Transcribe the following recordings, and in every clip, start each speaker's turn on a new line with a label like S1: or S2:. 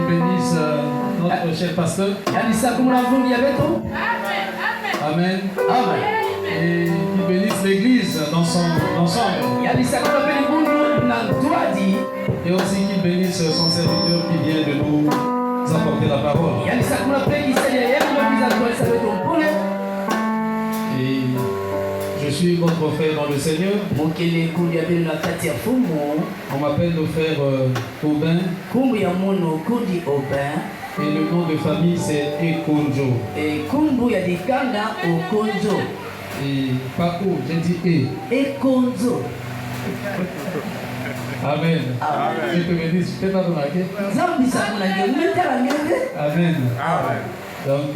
S1: bénisse notre cher pasteur. Amen. Et qu'il bénisse l'église dans son ensemble. Et aussi qu'il bénisse son serviteur qui vient de nous apporter la parole. Et je suis votre frère dans le Seigneur. On m'appelle le frère Aubin. Et le nom de famille c'est Ekonjo. Et pas O, j'ai dit Ekonjo. Amen. Je te bénisse, je ne t'ai pas remarqué. Amen. Donc,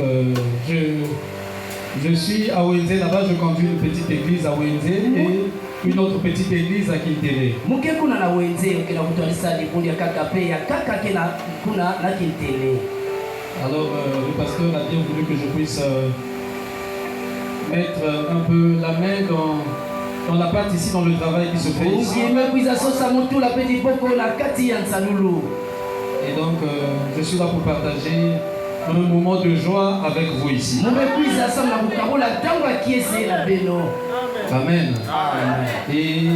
S1: je suis à ONZ, là-bas je conduis une petite église à ONZ et une autre petite église à Kintere. Alors, le pasteur a bien voulu que je puisse mettre un peu la main dans la part ici, dans le travail qui se fait ici. Et donc, je suis là pour partager un moment de joie avec vous ici. Amen. Et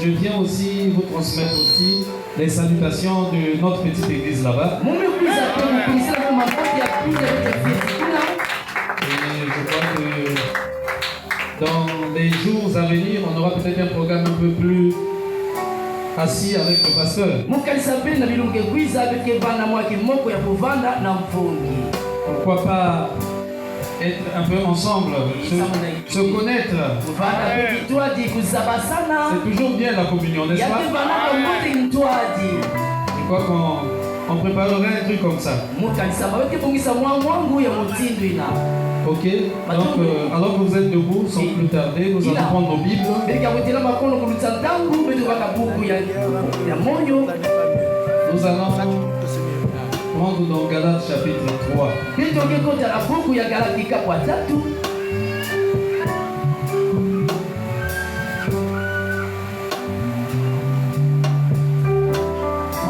S1: je viens aussi vous transmettre aussi les salutations de notre petite église là-bas. Et je crois que dans les jours à venir, on aura peut-être un programme un peu plus assis avec le pasteur. Pourquoi pas être un peu ensemble, se connaître. C'est toujours bien la communion, n'est-ce pas? Je crois qu'on préparerait un truc comme ça. Ok, donc alors que vous êtes debout, sans plus tarder, nous allons prendre nos Bibles. Nous allons prendre dans Galates chapitre 3.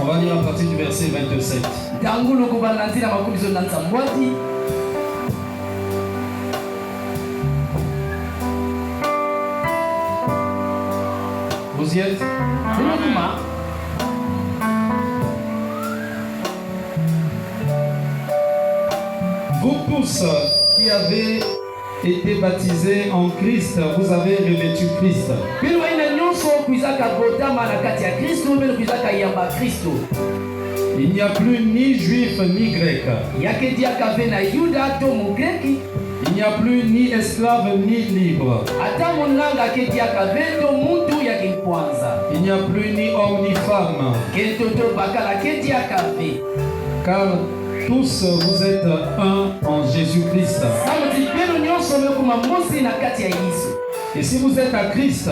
S1: On va lire à partir du verset 27. Vous y êtes? Vous tous qui avez été baptisés en Christ, vous avez revêtu Christ. Il n'y a plus ni juif ni grec. Il n'y a plus ni esclave ni libre. Il n'y a plus ni homme ni femme. Car tous vous êtes un en Jésus-Christ. Et si vous êtes à Christ,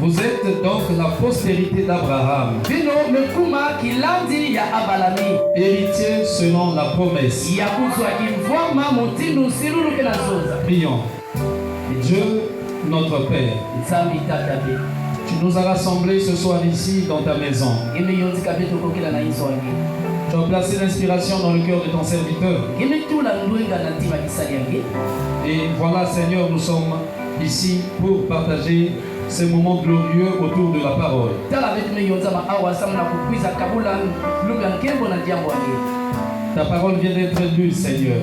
S1: vous êtes donc la postérité d'Abraham, héritier selon la promesse. Prions. Dieu, notre Père, tu nous as rassemblés ce soir ici dans ta maison. Tu as placé l'inspiration dans le cœur de ton serviteur. Et voilà, Seigneur, nous sommes ici pour partager ces moments glorieux autour de la parole. Ta parole vient d'être lue, Seigneur.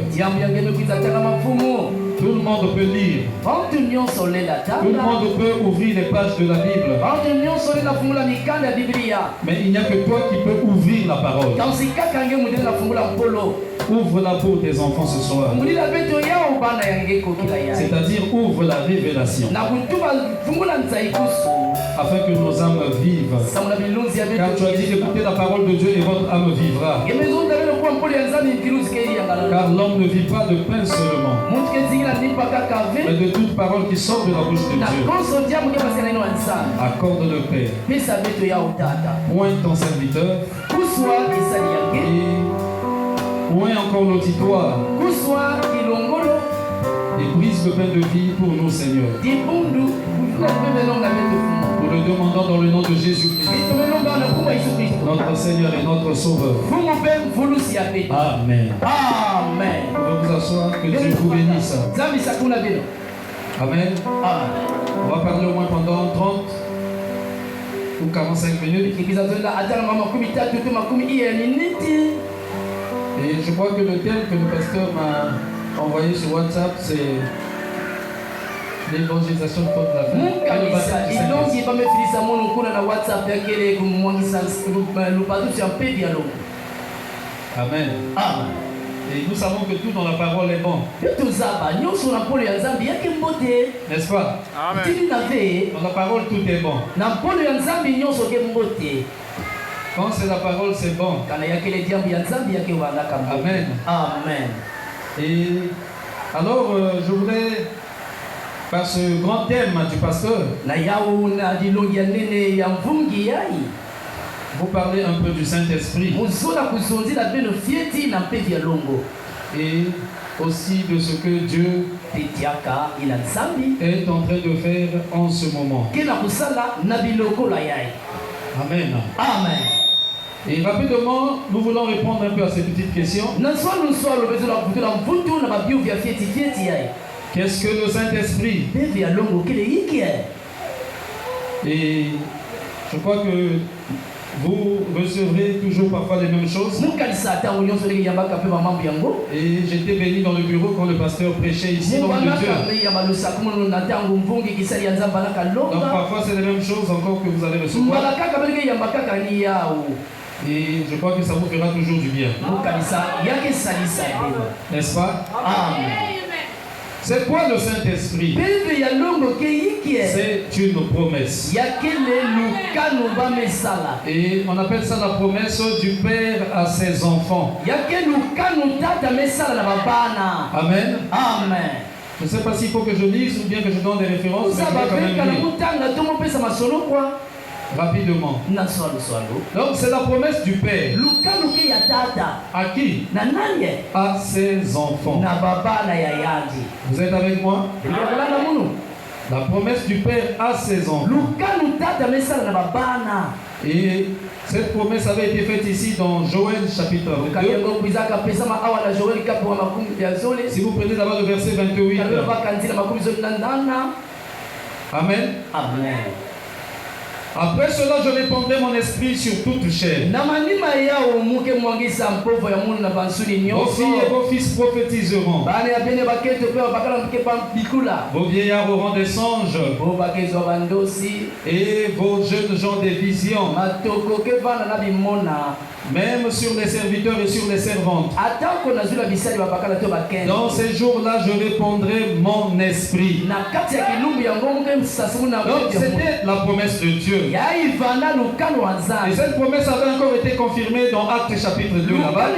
S1: Tout le monde peut lire. Tout le monde peut ouvrir les pages de la Bible. Mais il n'y a que toi qui peux ouvrir la parole. Ouvre-la pour tes enfants ce soir. C'est-à-dire ouvre la révélation. Afin que nos âmes vivent. Car tu as dit écoutez la parole de Dieu et votre âme vivra. Car l'homme ne vit pas de pain seulement, mais de toute parole qui sort de la bouche de Dieu. Accorde le Père. Pointe ton serviteur. Et pointe encore l'auditoire. Et brise le pain de vie pour nous, Seigneur. Nous le demandons dans le nom de Jésus-Christ, notre Seigneur et notre Sauveur. Amen.
S2: Amen.
S1: Vous pouvez vous asseoir, que Dieu vous bénisse. Amen. On va parler au moins pendant 30 ou 45 minutes. Et je crois que le thème que le pasteur m'a envoyé sur WhatsApp, c'est l'évangélisation de la fin. Amen.
S2: Amen.
S1: Et nous savons que tout dans la parole est bon. N'est-ce pas?
S3: Amen.
S1: Dans la parole, tout est bon. Quand c'est la parole, c'est bon. Amen.
S2: Amen.
S1: Et alors, je voudrais, par ce grand thème du pasteur, vous parler un peu du Saint-Esprit et aussi de ce que Dieu est en train de faire en ce moment. Amen.
S2: Amen.
S1: Et rapidement, nous voulons répondre un peu à ces petites questions. Qu'est-ce que le Saint-Esprit? Et je crois que vous recevrez toujours parfois les mêmes choses. Et j'étais béni dans le bureau quand le pasteur prêchait ici dans le Dieu. Donc parfois c'est les mêmes choses encore que vous allez recevoir. Et je crois que ça vous fera toujours du bien. N'est-ce pas?
S2: Amen.
S1: C'est quoi le Saint-Esprit? C'est une promesse. Et on appelle ça la promesse du Père à ses enfants. Amen.
S2: Amen.
S1: Je ne sais pas s'il faut que je lise ou bien que je donne des références. Mais je vais quand même lire. Rapidement. Donc c'est la promesse du Père. À qui? À ses enfants. Vous êtes avec moi? La promesse du Père à ses enfants. Et cette promesse avait été faite ici dans Joël chapitre 2. Si vous prenez d'abord le verset 28. Amen.
S2: Amen.
S1: Après cela, je répandrai mon esprit sur toute chair. Vos filles et vos fils prophétiseront. Vos vieillards auront des songes. Et vos jeunes gens des visions. Même sur les serviteurs et sur les servantes. Dans ces jours-là, je répandrai mon esprit. Donc c'était la promesse de Dieu. Et cette promesse avait encore été confirmée dans Actes chapitre 2 là-bas.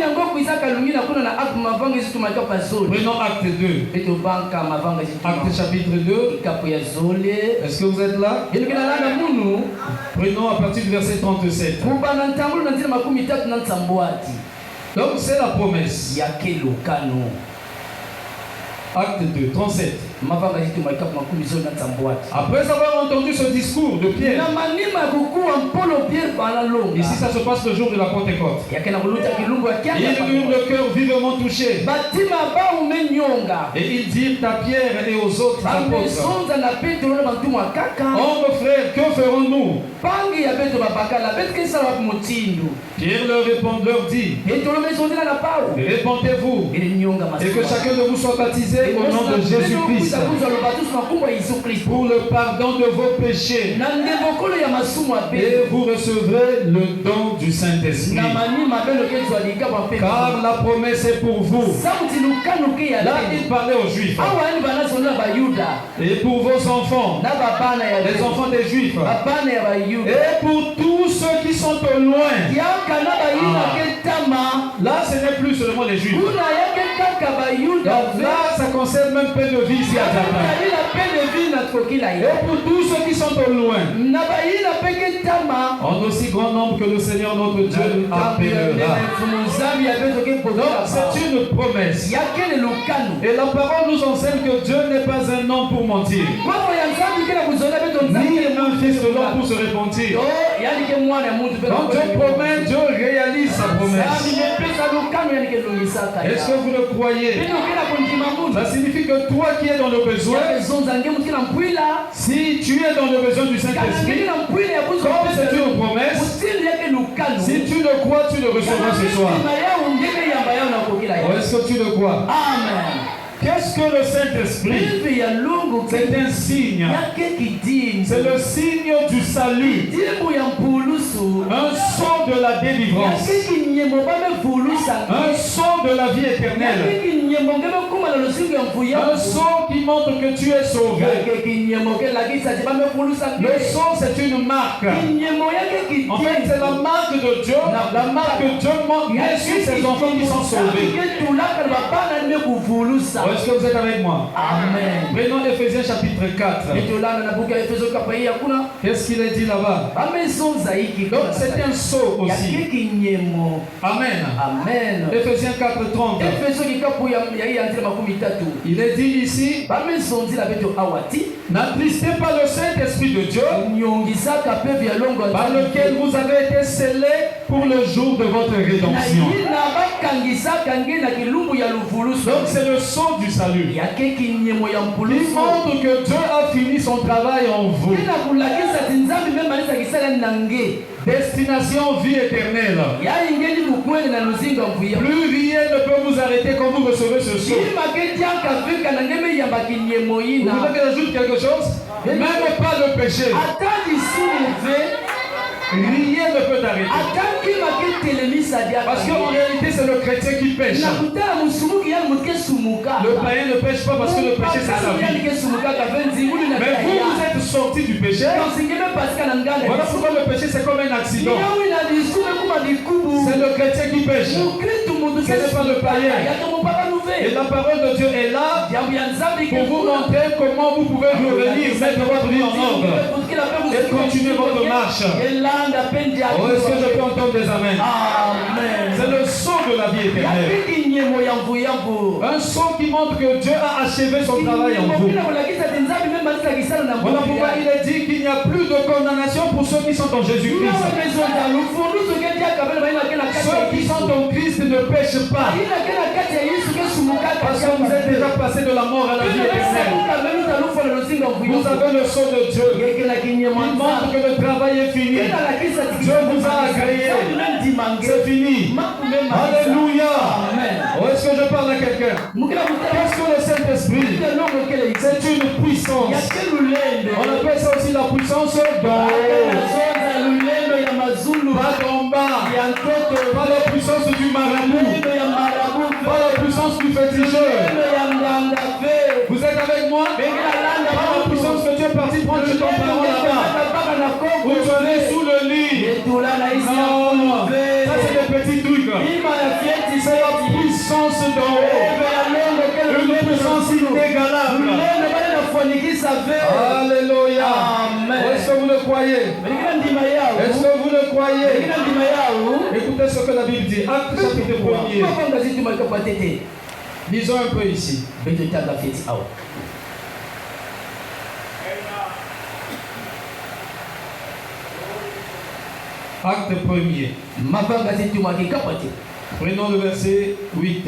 S1: Prenons Acte 2. Acte chapitre 2. Est-ce que vous êtes là? Prenons à partir du verset 37. Donc c'est la promesse. Acte 2, 37. Après avoir entendu ce discours de Pierre, ici ça se passe le jour de la Pentecôte, ils eurent le cœur vivement touché. Et ils dirent à Pierre et aux autres apôtres: Hommes frères, que ferons-nous? Pierre leur dit: Répentez-vous et que chacun de vous soit baptisé au nom de Jésus-Christ pour le pardon de vos péchés, et vous recevrez le don du Saint-Esprit. Car la promesse est pour vous. Là, il parlait aux Juifs. Et pour vos enfants, les enfants des Juifs, et pour tous ceux qui sont au loin. Là, ce n'est plus seulement les Juifs. Donc là, ça concerne même peu de vie ici à Japan. Et pour tous ceux qui sont au loin, en aussi grand nombre que le Seigneur notre Dieu appellera. Donc c'est une promesse. Et la parole nous enseigne que Dieu n'est pas un homme pour mentir. ni un fils de l'homme pour se repentir. Quand Dieu promet, Dieu réalise sa promesse. Est-ce que vous le croyez? Ça signifie que toi qui es dans le besoin, si tu es dans le besoin du Saint-Esprit, comme c'est une promesse, si tu le crois, tu le recevras ce soir. Est-ce que tu le crois?
S2: Amen.
S1: Qu'est-ce que le Saint-Esprit? C'est un signe. C'est le signe du salut. Un son de la délivrance. Un son de la vie éternelle. Un son qui montre que tu es sauvé. Le son, c'est une marque. En fait, c'est la marque de Dieu. La marque que Dieu montre sur ses enfants qui sont sauvés. Est-ce que vous êtes avec moi?
S2: Amen.
S1: Prenons Éphésiens chapitre 4. Qu'est-ce qu'il a dit là-bas? Donc c'est un sceau aussi. Amen.
S2: Amen.
S1: Éphésiens 4, 30. Il est dit ici, n'attristez pas le Saint-Esprit de Dieu, par lequel vous avez été scellés pour le jour de votre rédemption. Donc c'est le sceau du salut. Il montre que Dieu a fini son travail en vous. Destination vie éternelle. Plus rien ne peut vous arrêter quand vous recevez ce sceau. Vous voulez que j'ajoute quelque chose? Même pas le péché. Rien ne peut t'arrêter. Parce qu'en réalité, c'est le chrétien qui pêche. Le païen ne pêche pas parce que le péché, c'est sa vie. Mais vous êtes sortis du péché. Voilà pourquoi le péché, c'est comme un accident. C'est le chrétien qui pêche. Ce n'est pas le païen. Et la parole de Dieu est là pour vous montrer comment vous pouvez revenir, mettre votre vie en ordre et continuer votre marche. Oh, est-ce que je peux entendre des amens?
S2: Amen.
S1: C'est le son de la vie éternelle. Un son qui montre que Dieu a achevé son travail en vous. Voilà pourquoi il est dit qu'il n'y a plus de condamnation pour ceux qui sont en Jésus-Christ. Ceux qui sont en Christ ne pêchent pas. Parce que vous êtes déjà passé de la mort à la vie éternelle. Vous avez le son de Dieu. Il montre que le travail est fini. Dieu vous a agréé. C'est fini. Alléluia. Oh, est-ce que je parle à quelqu'un? Qu'est-ce que le Saint-Esprit? C'est une puissance. On appelle ça aussi la puissance d'en haut. Pas d'en bas. Pas la puissance du marabout. Pas la puissance du féticheur. Vous êtes avec moi? Pas la puissance que Dieu est parti prendre chez ton parent là-bas. Vous tenez sous le lit. Non, ça c'est des petits trucs. C'est la puissance d'en haut. Une puissance inégalable. Alléluia. Est-ce que vous le croyez? Est-ce que vous le croyez? Écoutez ce que la Bible dit. Acte chapitre 1er. Lisons un peu ici. Acte 1er. Prenons le verset 8.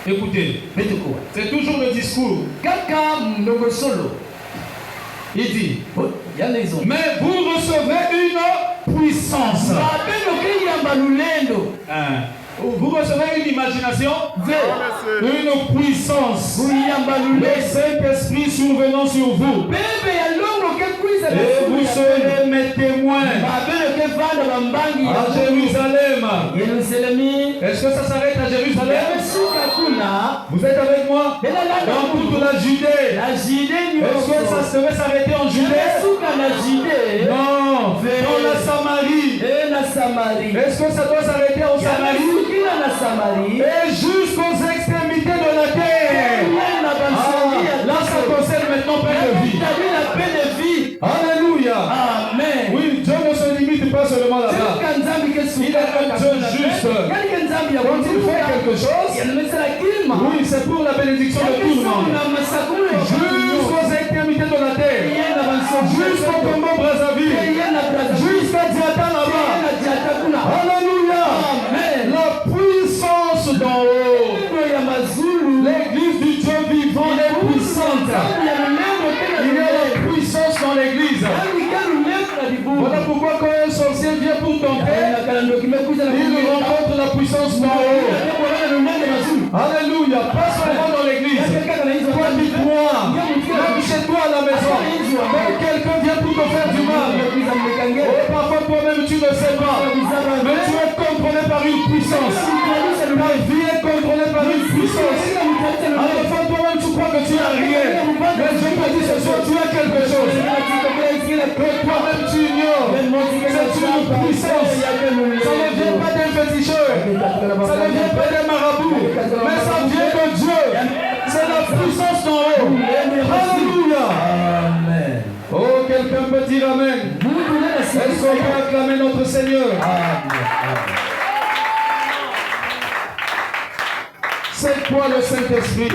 S1: Écoutez, c'est toujours le discours. Il dit, mais vous recevez une puissance. Vous recevez une imagination, une puissance. Le Saint-Esprit survenant sur vous. Et vous serez mes témoins à Jérusalem. Est-ce que ça s'arrête à Jérusalem? Vous êtes avec moi? Dans toute la Judée. Est-ce que ça devait s'arrêter en Judée? Non. Dans la Samarie. Est-ce que ça doit s'arrêter en Samarie? Et jusqu'aux extrémités de la terre. Là, ça concerne maintenant plein de vie. Alléluia.
S2: Amen.
S1: Oui, Dieu ne se limite pas seulement là-bas. Il est un Dieu juste. Quand il fait quelque chose, oui, c'est pour la bénédiction de tout le monde. Jusqu'aux extrémités de la terre, jusqu'au Congo Brazzaville, jusqu'à Diata là-bas. Alléluia. La puissance d'en haut. L'église du Dieu vivant est puissante. Il y a la puissance dans l'église. Voilà pourquoi quand un sorcier vient pour tenter, il rencontre la puissance d'en haut. Alléluia. Pas seulement dans l'église. Toi, dis-moi, même chez toi à la maison, quand quelqu'un vient pour te faire du mal, parfois toi-même tu ne sais pas, mais tu es contrôlé par une puissance. Ta vie est contrôlée par une puissance. À la fin, toi-même tu crois que tu n'as rien, mais je te dis ce soir, tu as quelque chose que toi-même tu ignores. C'est une puissance. Ça ne vient pas d'un féticheur, ça ne vient pas d'un marabout, mais ça vient de Dieu. C'est la puissance d'en haut. Alléluia. Amen. Oh, quelqu'un peut dire Amen. Est-ce qu'on peut acclamer notre Seigneur? C'est quoi le Saint-Esprit?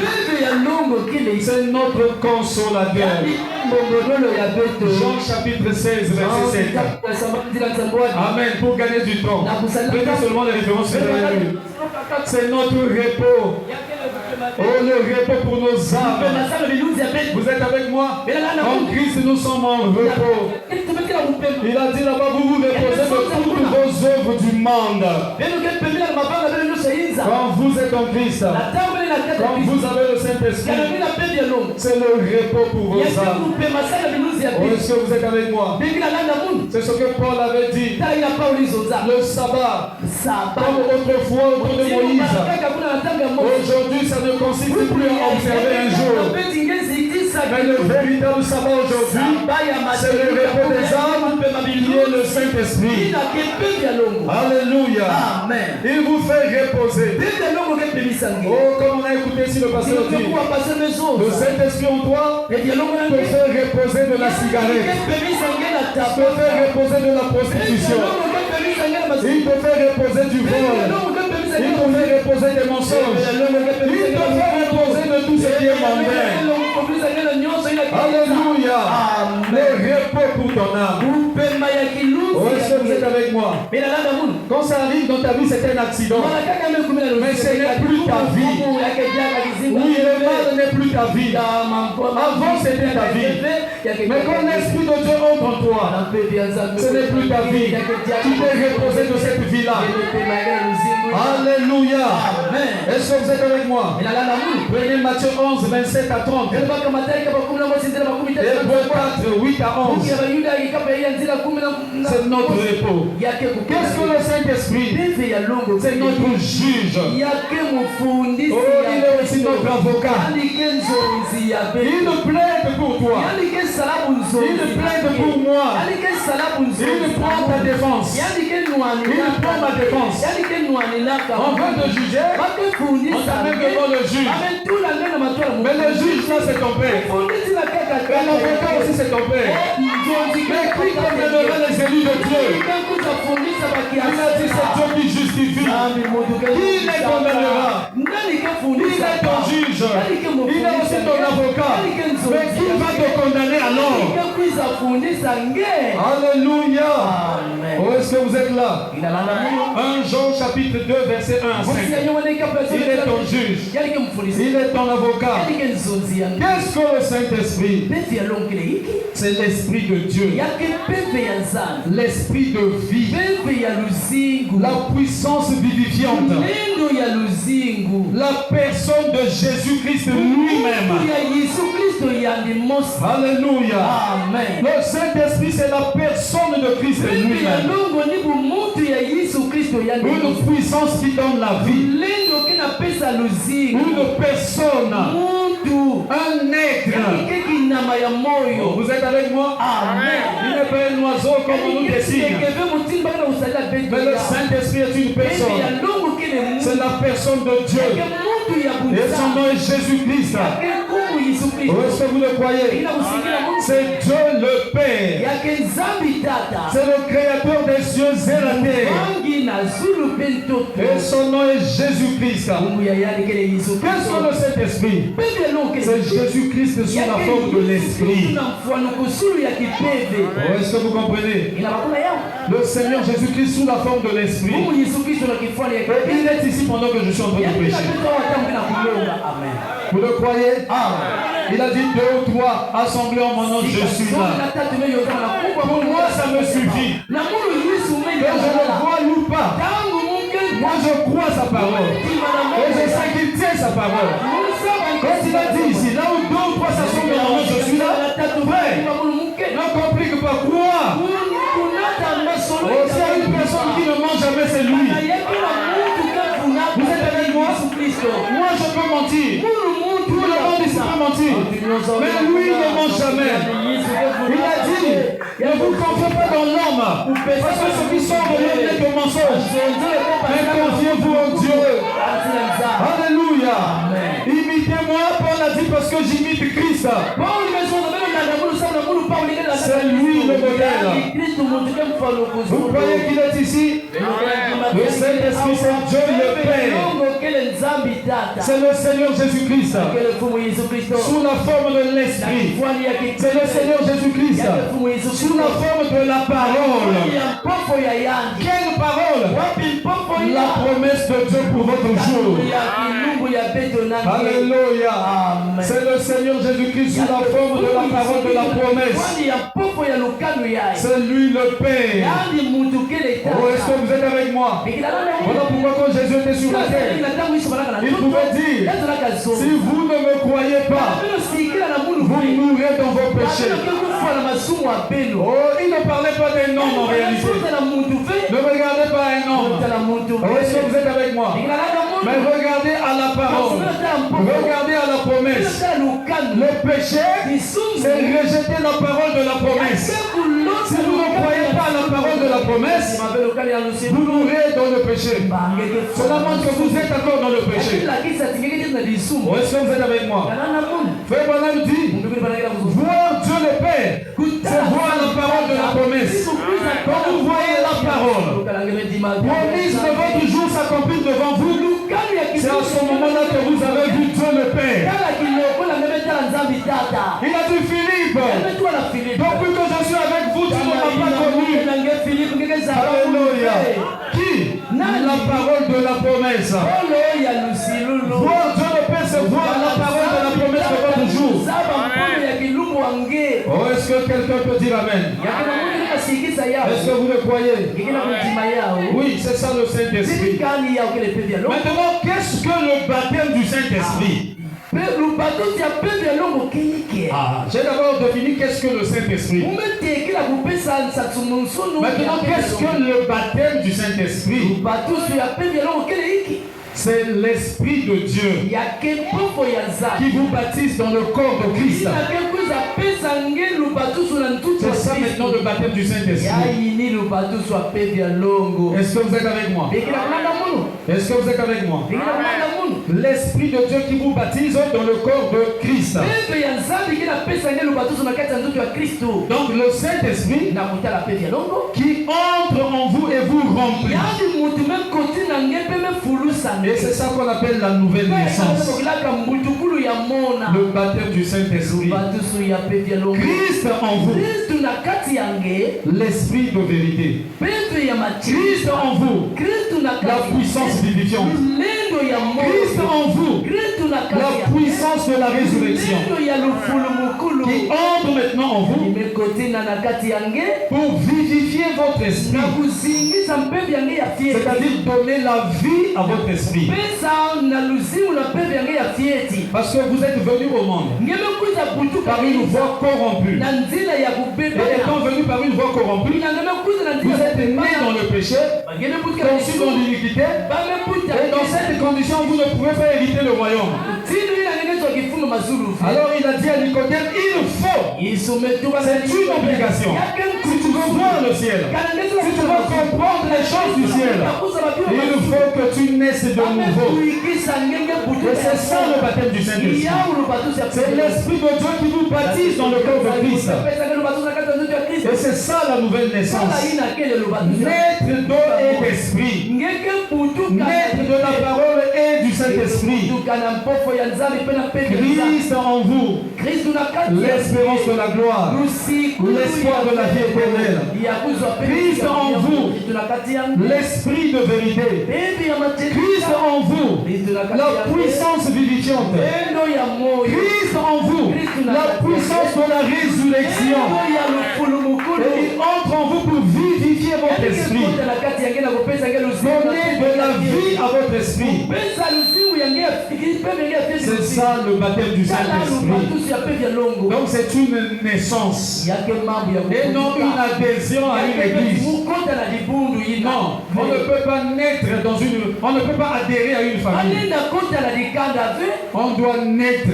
S1: C'est notre consolateur. Jean chapitre 16, verset 7. Amen. Pour gagner du temps. Prenez seulement les références. C'est notre repos. Oh, le repos pour nos âmes. Vous êtes avec moi? En Christ, nous sommes en repos. Il a dit là-bas, vous vous reposez de toutes vos œuvres du monde. Quand vous êtes en Christ, quand vous avez le Saint-Esprit, c'est le repos pour vos âmes. Oh, est-ce que vous êtes avec moi? C'est ce que Paul avait dit. Le sabbat, comme autrefois au temps de Moïse. Aujourd'hui, ça ne consiste plus à observer un jour. Mais le véritable sabbat aujourd'hui, c'est le repos des âmes qui est le Saint-Esprit. Alléluia. Amen. Il vous fait reposer. Oh, comme on a écouté ici le pasteur dit, le Saint-Esprit en toi te fait reposer de la cigarette, te fait reposer de la prostitution, il te fait reposer du vol, il te fait reposer des mensonges, il te fait reposer de tout ce qui est mondain. Alléluia. Le repos pour ton âme. Oh, est-ce que vous êtes avec moi? Quand ça arrive dans ta vie, c'est un accident. Mais ce n'est plus ta vie. Oui, le mal n'est plus ta vie. Avant, c'était ta vie. Mais quand l'Esprit de Dieu entre en toi, ce n'est plus ta vie. Tu t'es reposé de cette vie-là. Alléluia. Est-ce que vous êtes avec moi? Prenez Matthieu 11, 27 à 30. Hébreux 4, 8 à 11. C'est notre repos. Qu'est-ce que le Saint-Esprit? C'est notre juge. Oh, il est aussi notre avocat. Il plaide pour toi. Il plaide pour moi. Il prend ta défense. Il prend ma défense. On veut te juger. On t'amène devant le juge. Mais le juge là, c'est ton père. Et l'avocat aussi, c'est ton père. Mais qui condamnera les élus de Dieu? Il a dit c'est Dieu qui justifie. Qui les condamnera? Il est ton juge. Il est aussi ton avocat. Mais qui va te condamner alors? Alléluia. Oh, est-ce que vous êtes là? 1 Jean chapitre 2 verset 1 à 5. Il est ton juge. Il est ton avocat. Qu'est-ce que le Saint-Esprit? C'est l'Esprit de Dieu. L'Esprit de vie. La puissance vivifiante. La personne de Jésus-Christ lui-même. Alléluia. Amen. Le Saint-Esprit, c'est la personne de Christ lui-même. Une puissance qui donne la vie. Une personne. Un être. Oh, vous êtes avec moi? Amen. Il n'est pas un oiseau comme on nous dessine. Mais le Saint-Esprit est une personne. C'est la personne de Dieu. Et son nom est Jésus-Christ. Est-ce que vous le croyez? C'est Dieu le Père. C'est le créateur des cieux et la terre. Et son nom est Jésus-Christ. Quel sont le Saint-Esprit? C'est Jésus-Christ sous la forme de l'Esprit. Oh, est-ce que vous comprenez? Le Seigneur Jésus-Christ sous la forme de l'Esprit. Il est ici pendant que je suis en train de prêcher. Vous le croyez? Il a dit 2 ou 3 assemblés en mon nom, je suis là. Pour moi, ça me suffit. Que je le vois ou pas. Moi, je crois sa parole. Et je sais qu'il tient sa parole. Quand il a dit ici, là où 2 ou 3 s'assemblent en mon nom, je suis là. Frère, ne complique pas. Crois. S'il y a une personne qui ne ment jamais, c'est lui. Vous êtes avec moi? Moi, je peux mentir. Tout le monde ici peut mentir. Mais lui, il ne ment jamais. Il a dit, ne vous confiez pas dans l'homme. Parce que ce qui sort de l'homme n'est que mensonge. Mais confiez-vous en Dieu. Alléluia. Imitez-moi, Paul a dit, parce que j'imite Christ. C'est lui le modèle. Vous croyez qu'il est ici? Le Saint-Esprit, c'est Dieu le Père. C'est le Seigneur Jésus-Christ. Sous la forme de l'Esprit. C'est le Seigneur Jésus-Christ. Sous la forme de la parole. Quelle parole? La promesse de Dieu pour votre jour. Alléluia. C'est le Seigneur Jésus-Christ sous la forme de la parole de la promesse. C'est lui le Père. Oh, est-ce que vous êtes avec moi? Voilà pourquoi quand Jésus était sur la terre, il pouvait dire, si vous ne me croyez pas, vous mourrez dans vos péchés. Oh, il ne parlait pas d'un homme en réalité. Ne regardez pas un homme. Oh, est-ce que vous êtes avec moi? Mais regardez à la parole. Regardez à la promesse. Le péché, c'est rejeter la parole de la promesse. Si vous ne croyez pas à la parole de la promesse, vous mourrez dans le péché. Cela montre que vous êtes encore dans le péché. Oh, est-ce que vous êtes avec moi? Frère Branham dit, voir Dieu le Père, c'est voir la parole de la promesse. Quand vous voyez la parole, promise de votre jour s'accomplit devant vous. C'est à ce moment-là que vous avez vu Dieu le Père. Il a dit Philippe, depuis que je suis avec vous, tu ne m'as pas connu. Alléluia. Qui? La parole de la promesse. Voir Dieu le Père, c'est voir la parole de la promesse de votre jour. Oh, est-ce que quelqu'un peut dire Amen? Est-ce que vous le croyez? Oui, c'est ça le Saint-Esprit. Maintenant, qu'est-ce que le baptême du Saint-Esprit? J'ai d'abord défini qu'est-ce que le Saint-Esprit. Maintenant, qu'est-ce que le baptême du Saint-Esprit? C'est l'Esprit de Dieu qui vous baptise dans le corps de Christ. C'est ça maintenant le baptême du Saint-Esprit. Est-ce que vous êtes avec moi? Est-ce que vous êtes avec moi? L'Esprit de Dieu qui vous baptise dans le corps de Christ. Donc le Saint-Esprit qui entre en vous et vous remplit. Et c'est ça qu'on appelle la nouvelle naissance. Le baptême du Saint-Esprit. Christ en vous. L'Esprit de vérité. Christ en vous. La puissance vivifiante. Christ en vous. La puissance de la résurrection. Qui entre maintenant en vous pour vivifier votre esprit. C'est-à-dire donner la vie à votre esprit. Parce que vous êtes venus au monde par une voie corrompue. Et étant venus par une voie corrompue, vous êtes nés dans le péché, conçus dans l'iniquité. Et dans cette condition, vous ne pouvez pas hériter le royaume. Alors il a dit à Nicodème, il faut. C'est une obligation. Si tu veux voir le ciel, si tu veux comprendre les choses du ciel, il faut que tu naisses de nouveau. Et c'est ça le baptême du Saint-Esprit. C'est l'Esprit de Dieu qui vous baptise dans le corps de Christ. Et c'est ça ça la nouvelle naissance. Naître d'eau et d'esprit. Naître de la parole et du Saint-Esprit. Christ en vous. L'espérance de la gloire. L'espoir de la vie éternelle. Christ en vous. L'esprit de vérité. Christ en vous. La puissance vivifiante. Christ en vous. La puissance de la résurrection. Et il entre en vous pour vivifier votre esprit. Donner de la vie à votre esprit. C'est ça le baptême du Saint-Esprit. Donc c'est une naissance. Et non une adhésion à une église. Non, on ne peut pas naître dans une... On ne peut pas adhérer à une famille. On doit naître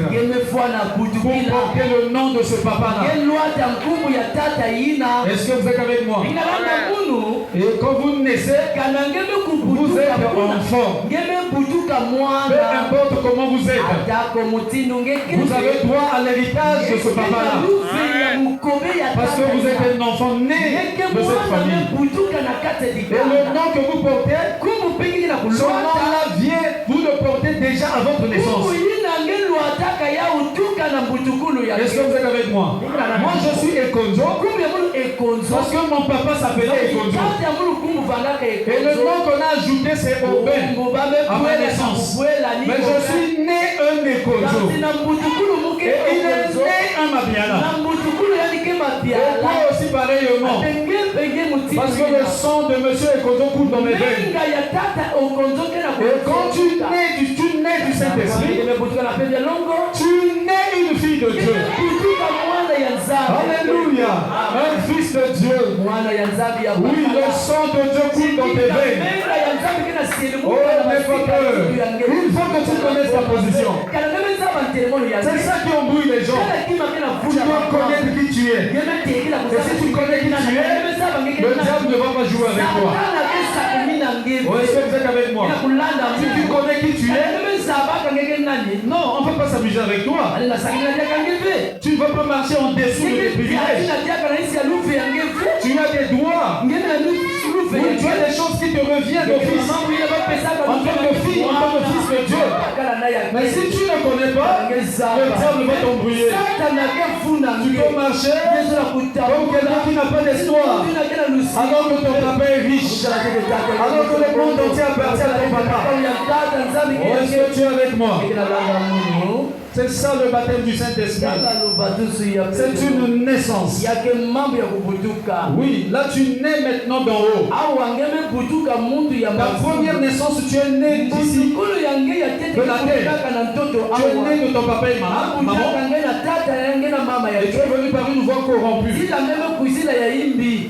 S1: pour porter le nom de ce papa-là. Est-ce que vous êtes avec moi? Et quand vous naissez, vous êtes enfant. Peu importe comment vous êtes, vous avez droit à l'héritage de ce papa-là. Parce que vous êtes un enfant né de cette famille. Et le nom que vous portez, ce nom-là vient, vous le portez déjà à votre naissance. Est-ce que vous êtes avec moi? Moi je suis Ekonzo parce que mon papa s'appelait Ekonzo. Et le nom qu'on a ajouté c'est Aubin à ma naissance. Mais je suis né un Ekonzo. Et il est né un Mabiala. Et moi aussi pareillement. Parce que le sang de monsieur Ekonzo coule dans mes veines. Et quand tu nais du Saint-Esprit, tu nais une fille de Dieu. Alléluia. Un fils de Dieu. Oui, le sang de Dieu coule dans tes veines. Oh, n'aie pas peur. Il faut que tu connaisses ta position. C'est ça qui embrouille les gens. Tu dois connaître qui tu es. Et si tu connais qui tu es, le diable ne va pas jouer avec toi. Oh, est-ce que vous êtes avec moi? Si tu connais qui tu es, non, on ne peut pas s'amuser avec toi. Tu ne vas pas marcher en dessous de tes privilèges. Tu as des droits. Oui, tu as des choses qui te reviennent d'office. En tant que fille, en tant que fils de Dieu. Mais si tu ne connais pas, le diable va t'embrouiller. Tu peux marcher comme quelqu'un qui n'a pas d'histoire. Alors que ton papa est riche. Alors que le monde entier appartient à ton papa. Oh, est-ce que tu es avec moi? C'est ça le baptême du Saint-Esprit. C'est une naissance. Oui, là tu nais maintenant d'en haut. La première naissance, tu es né d'ici, de la terre. Tu es né de ton papa et maman. Et tu es venu par une voie corrompue.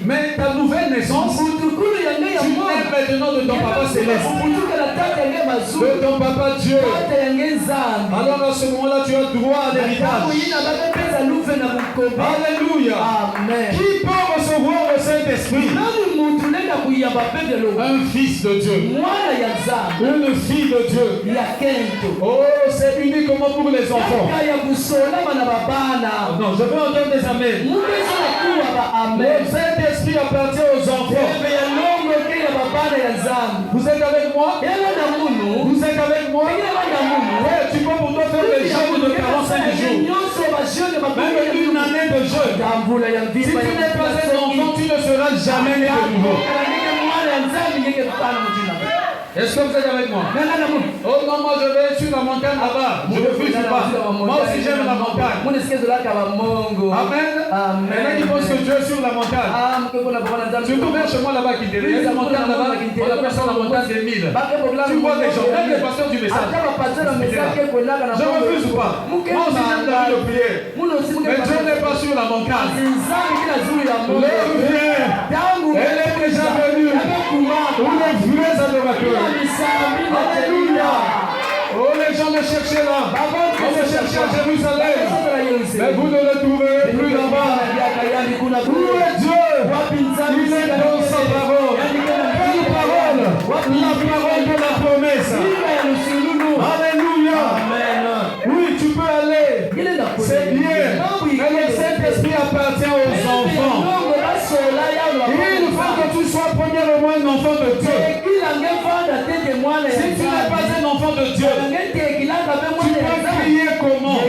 S1: Mais ta nouvelle naissance, tu nais maintenant de ton papa céleste. De ton papa Dieu. Alors à ce moment-là, tu as droit à l'héritage. Alléluia. Qui peut recevoir le Saint-Esprit? Un fils de Dieu. Une fille de Dieu. Oh, c'est uniquement pour les enfants. Non, je veux entendre des amens. Le Saint-Esprit appartient aux enfants. Vous êtes avec moi? Vous êtes avec moi? Ouais, tu peux pour toi faire les jeûnes de 45 jours. Même une année de jeûne. Si tu n'es pas un enfant, tu ne seras jamais né de nouveau. Est-ce que vous êtes avec moi? Oh non, moi je vais sur la montagne là-bas. Je ne refuse pas. Moi aussi j'aime la montagne. Amen. Il y en a qui pensent que Dieu est sur la montagne. Surtout vers chez moi là-bas qui il y a une montagne là-bas. On appelle ça la montagne des mille. Tu vois des gens, même les pasteurs du message. Je ne refuse pas. Moi aussi j'aime la vie de prière. Mais Dieu n'est pas sur la montagne. L'heure vient. Elle est déjà venue. Où les vrais adorateurs. Alléluia. Oh, les gens me cherchaient là. On me cherchait à Jérusalem. Mais vous ne le trouverez plus là-bas. Où est Dieu? Il est dans sa parole. Quelle parole? La parole de la promesse. Alléluia. Oui, tu peux aller. C'est bien. Mais le Saint-Esprit appartient aux enfants. enfant de Dieu, si tu n'es pas un enfant de Dieu, tu peux prier comment?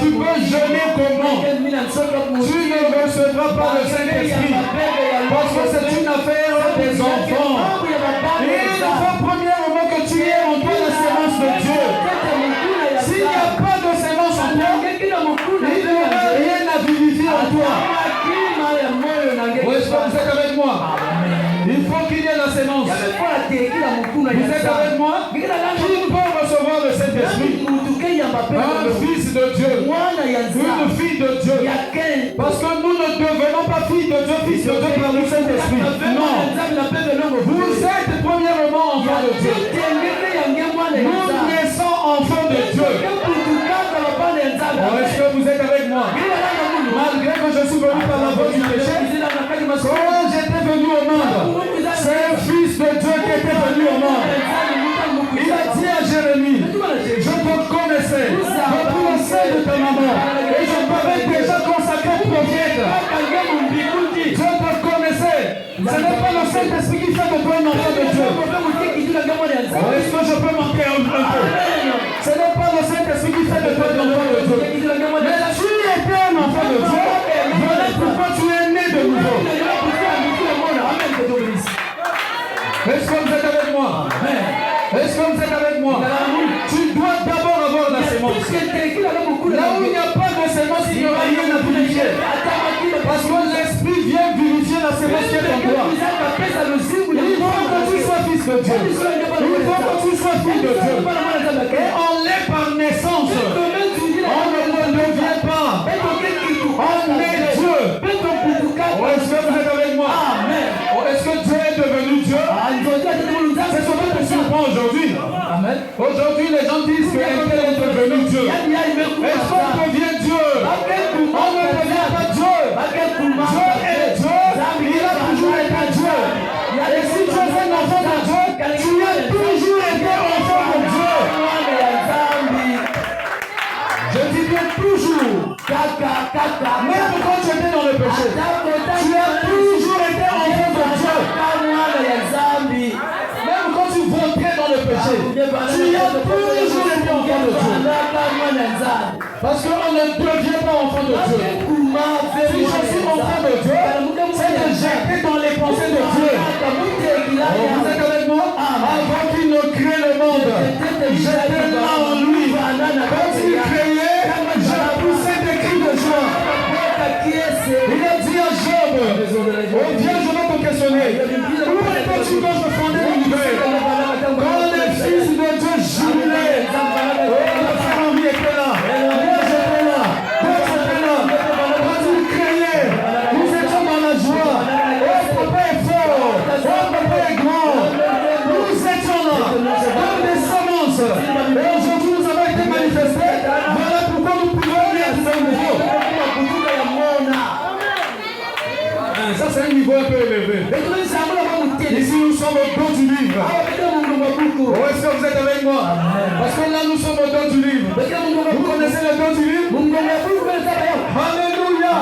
S1: Tu peux jeûner comment? Tu ne recevras pas le Saint-Esprit parce que c'est une affaire des enfants. Et il faut premièrement que tu aies en toi la sémence de Dieu. S'il n'y a pas de sémence en toi, il n'y aura rien à vivifier en toi. Est-ce que vous êtes avec moi? Il faut qu'il y ait la sémence. Vous êtes avec moi? Qui peut recevoir le Saint-Esprit? Un fils de Dieu, une fille de Dieu. Parce que nous ne devenons pas filles de Dieu, fils de Dieu par le Saint-Esprit. Non. Vous êtes premièrement enfants de Dieu. Nous naissons enfants de Dieu. Est-ce que vous êtes avec moi? Malgré que je suis venu par la voie du péché, quand j'étais venu au monde, c'est un fils de Dieu qui était venu au monde. Il a dit à Jérémie, je te connaissais depuis le sein de ta maman et je t'avais déjà consacré prophète. Je te connaissais. Ce n'est pas le Saint-Esprit qui fait de toi un enfant de Dieu. Est-ce que je peux manquer un peu? Ce n'est pas le Saint-Esprit qui fait de toi un enfant de Dieu. Mais tu étais un enfant de Dieu. Voilà pourquoi tu es né de nouveau. Est-ce que vous êtes avec moi? Est-ce que vous êtes avec moi? Tu dois d'abord avoir la sémence. Là où il n'y a pas de sémence, il n'y aura rien à vivifier. Parce que l'Esprit vient vivifier la sémence qui est en toi. Il faut que tu sois fils de Dieu. Il faut que tu sois fille de Dieu. Et on l'est par naissance. On ne le devient pas. On est Dieu. Est-ce que vous êtes avec moi? Est-ce que Dieu est devenu Dieu? C'est ce qui me surprend aujourd'hui. Aujourd'hui, les gens disent que quelqu'un est devenu Dieu. Est-ce qu'on devient Dieu? On ne devient pas Dieu. Dieu est Dieu. Il a toujours été Dieu. Et si tu es un enfant de Dieu, tu as toujours été enfant de Dieu. Je dis bien toujours. Même quand tu étais dans le péché, tu as toujours été enfant de Dieu. Même quand tu voterais dans le péché, tu as toujours été enfant de Dieu. Parce qu'on ne devient pas enfant de Dieu. Si je suis enfant de Dieu, c'est que j'étais dans les pensées de Dieu. Vous êtes avec moi? Avant qu'il ne crée le monde, j'étais là en lui. Quand il créait, je poussais des cris de joie. Il a dit à Job, oh viens, je vais te questionner. Où étais-tu quand je fondais l'univers? Quand les fils de Dieu jubilaient, oh, la famille était là. Moi j'étais là. Toi j'étais là. Quand tu créais, nous étions dans la joie. Oh, papa est fort. Oh, papa est grand. Nous étions là. Comme des semences. Et aujourd'hui nous avons été manifestés. Voilà pourquoi nous pouvons être de nouveau. Ça c'est un niveau un peu élevé. Ici nous sommes au dos du livre. Oh, est-ce que vous êtes avec moi? Parce que là nous sommes au dos du livre. Vous connaissez le dos du livre? Alléluia.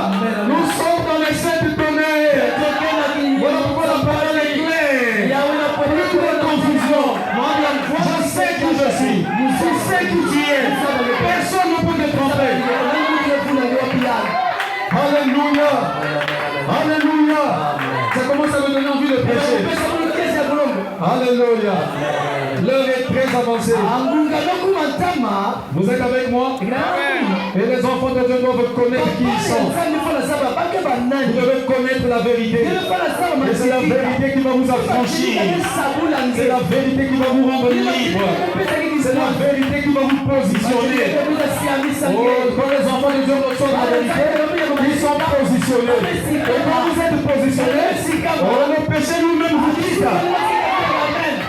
S1: Nous sommes dans les sept tonnerres. Voilà pourquoi la parole est claire. Plus de confusion. Je sais qui je suis. Je sais qui tu es. Personne ne peut te tromper. Alléluia. Alléluia. Ça commence à me donner envie de prêcher. Alléluia. L'heure est très avancée. Vous êtes avec moi? Et les enfants de Dieu doivent connaître qui ils sont. Vous devez connaître la vérité. Et c'est la vérité qui va vous affranchir. C'est la vérité qui va vous rendre libre. C'est la vérité qui va vous positionner. Oh, quand les enfants de Dieu reçoivent la vérité, ils sont positionnés. Et quand vous êtes positionnés, oh, le péché lui-même vous quitte.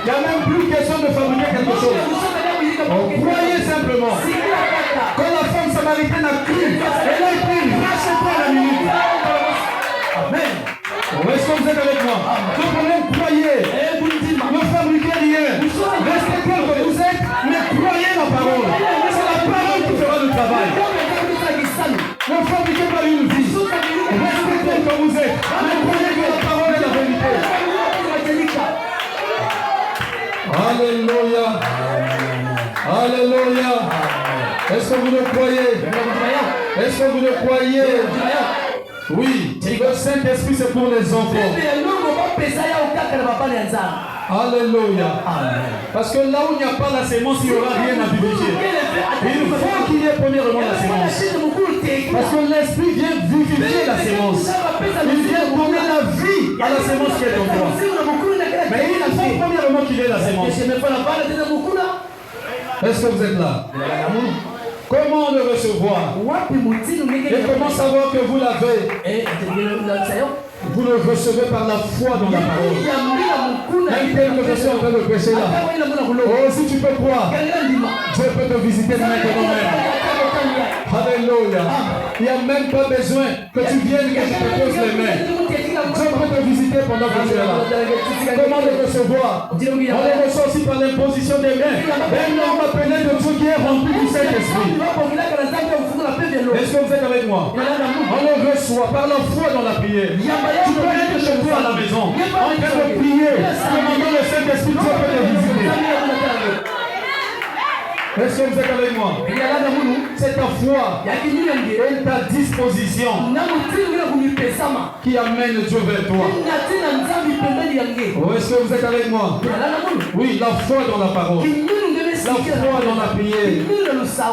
S1: Il n'y a même plus question de fabriquer quelque chose. Oh, croyez simplement. Quand la femme samaritaine a cru, elle a été rachetée à la minute. Amen. Est-ce que vous êtes avec moi? Le problème, croyez. Ne fabriquez rien. Restez tel que vous êtes, mais croyez la parole. C'est la parole qui fera le travail. Ne fabriquez pas une vie. Restez tel que vous êtes, mais croyez que la parole est la vérité. Est-ce que vous le croyez? Est-ce que vous le croyez? Oui, le Saint-Esprit c'est pour les enfants. Alléluia. Parce que là où il n'y a pas la sémence, il n'y aura rien à vivifier. Il faut qu'il y ait premièrement la sémence. Parce que l'Esprit vient vivifier la sémence. Il vient donner la vie à la sémence qui est en toi. Mais il faut premièrement qu'il y ait la sémence. Est-ce que vous êtes là? Comment le recevoir? Et comment savoir que vous l'avez? Vous le recevez par la foi dans la parole. Même tel que je suis en train de prêcher là. Oh, si tu peux croire, Dieu peut te visiter maintenant même. Alléluia. Il n'y a même pas besoin que tu viennes que je te pose les mains. Dieu peut te visiter pendant que tu es là. Comment le recevoir? On le reçoit aussi par l'imposition des mains. Un homme appelé de Dieu qui est rempli du Saint-Esprit. Est-ce que vous êtes avec moi? On le reçoit par la foi dans la prière. Tu peux être chez toi à la maison, en train de prier, demandant le Saint-Esprit, Dieu peut te visiter. Est-ce que vous êtes avec moi? C'est ta foi et ta disposition qui amène Dieu vers toi. Oh, est-ce que vous êtes avec moi? Oui, la foi dans la parole. La foi dans la prière.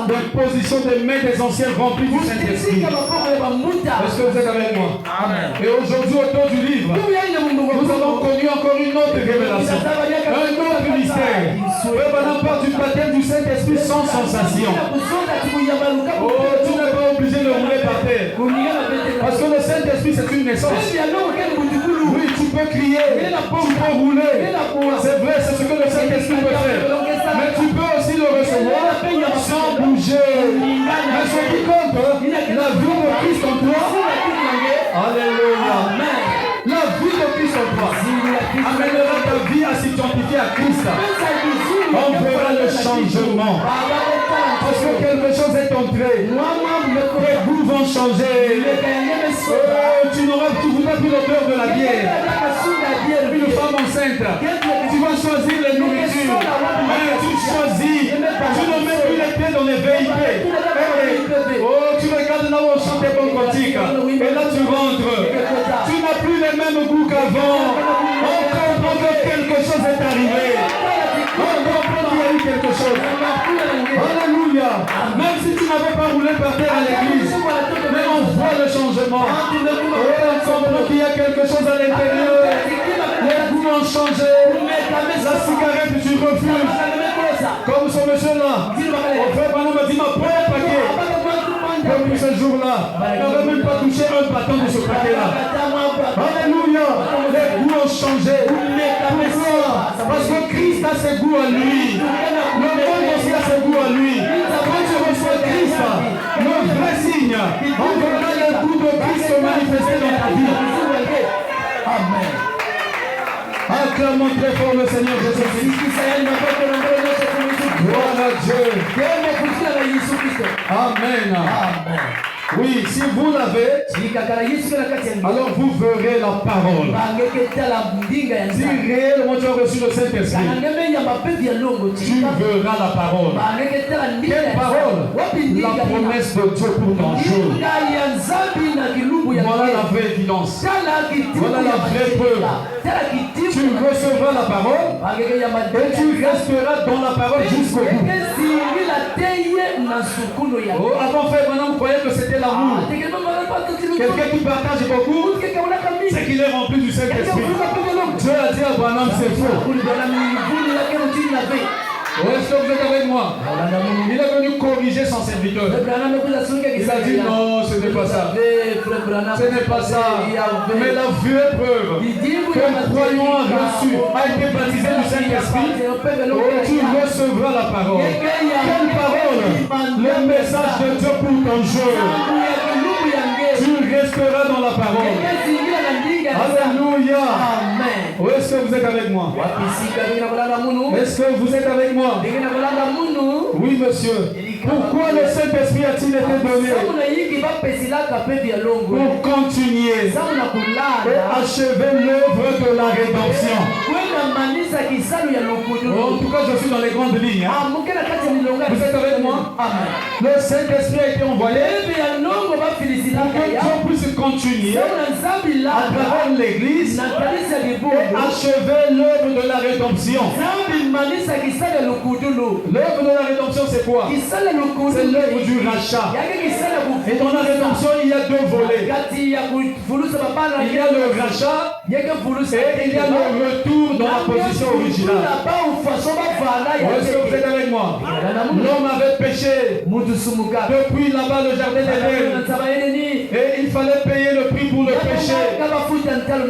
S1: L'imposition des mains des anciens remplis du Saint-Esprit. Est-ce que vous êtes avec moi? Amen. Et aujourd'hui, autour du livre, nous avons connu encore une autre révélation. Un autre mystère. Maintenant, part du baptême du Saint-Esprit sans sensation. Oh, tu n'es pas obligé de rouler par terre. Parce que le Saint-Esprit, c'est une naissance. Oui, tu peux crier, tu peux rouler. C'est vrai, c'est ce que le Saint-Esprit peut faire. Mais tu peux aussi le recevoir sans bouger. Mais ce qui compte, la vie de Christ en toi. Alléluia. La vie de Christ en toi amènera ta vie à s'identifier à Christ. On verra le changement. Parce que quelque chose est entré. Les goûts vont changer. Tu n'auras plus l'odeur de la bière. Une femme enceinte, tu vas choisir les nourritures. Mais tu choisis. Tu ne mets plus les pieds dans les VIP. Oh, tu regardes là où on chante des bons cantiques. Et là tu rentres. Tu n'as plus les mêmes goûts qu'avant. On comprend que quelque chose est arrivé. On comprend qu'il y a eu quelque chose. Alléluia. Même si tu n'avais pas roulé par terre à l'église, mais on voit le changement. On comprend qu'il y a quelque chose à l'intérieur. Les goûts ont changé. La cigarette, tu refuses. Comme ce monsieur-là. On fait maintenant, me dit ma première paquet. Depuis ce jour-là, il n'avait même pas touché un bâton de ce paquet-là. Alléluia. Les goûts ont changé. Pourquoi? Parce que Christ a ses goûts à lui. Le monde aussi a ses goûts à lui. Quand tu reçois Christ, le vrai signe, on verra les goûts de Christ se manifester dans ta vie. Amen. Acclamons très fort le Seigneur Jésus-Christ. Gloire à Dieu. Amen. Amen. Oui, si vous l'avez, alors vous verrez la parole. Si réellement tu as reçu le Saint-Esprit, tu verras la parole. Quelle parole? La promesse de Dieu pour ton jour. Voilà la vraie évidence. Voilà la vraie preuve. Tu recevras la parole et tu resteras dans la parole jusqu'au bout. Oh, avant fait, maintenant vous croyez que c'était l'amour. Quelqu'un qui partage beaucoup, c'est qu'il est rempli du Saint-Esprit. Dieu a dit à Branham, c'est faux. Est-ce que vous êtes avec moi? Il est venu corriger son serviteur. Il a dit non, ce n'est pas ça. Ce n'est pas ça. Mais la vraie preuve que le croyant a reçu a été baptisé du Saint-Esprit. Oh, tu recevras la parole. Quelle parole? Le message de Dieu pour ton jour. Tu resteras dans la parole. Alléluia. Amen. Est-ce que vous êtes avec moi? Est-ce que vous êtes avec moi? Oui, monsieur. Pourquoi le Saint-Esprit a-t-il été donné? Pour continuer et achever l'œuvre de la rédemption. En tout cas, je suis dans les grandes lignes. Vous êtes avec moi? Le Saint-Esprit a été envoyé pour que Dieu puisse continuer à travers l'Église et achever l'œuvre de la rédemption. L'œuvre de la rédemption, c'est quoi? C'est l'œuvre du rachat. Et dans la rédemption, il y a deux volets. Il y a le rachat et il y a le retour dans la position originale. Est-ce que vous êtes avec moi? L'homme avait péché depuis là-bas le jardin d'Éden. Et il fallait payer le prix pour le péché.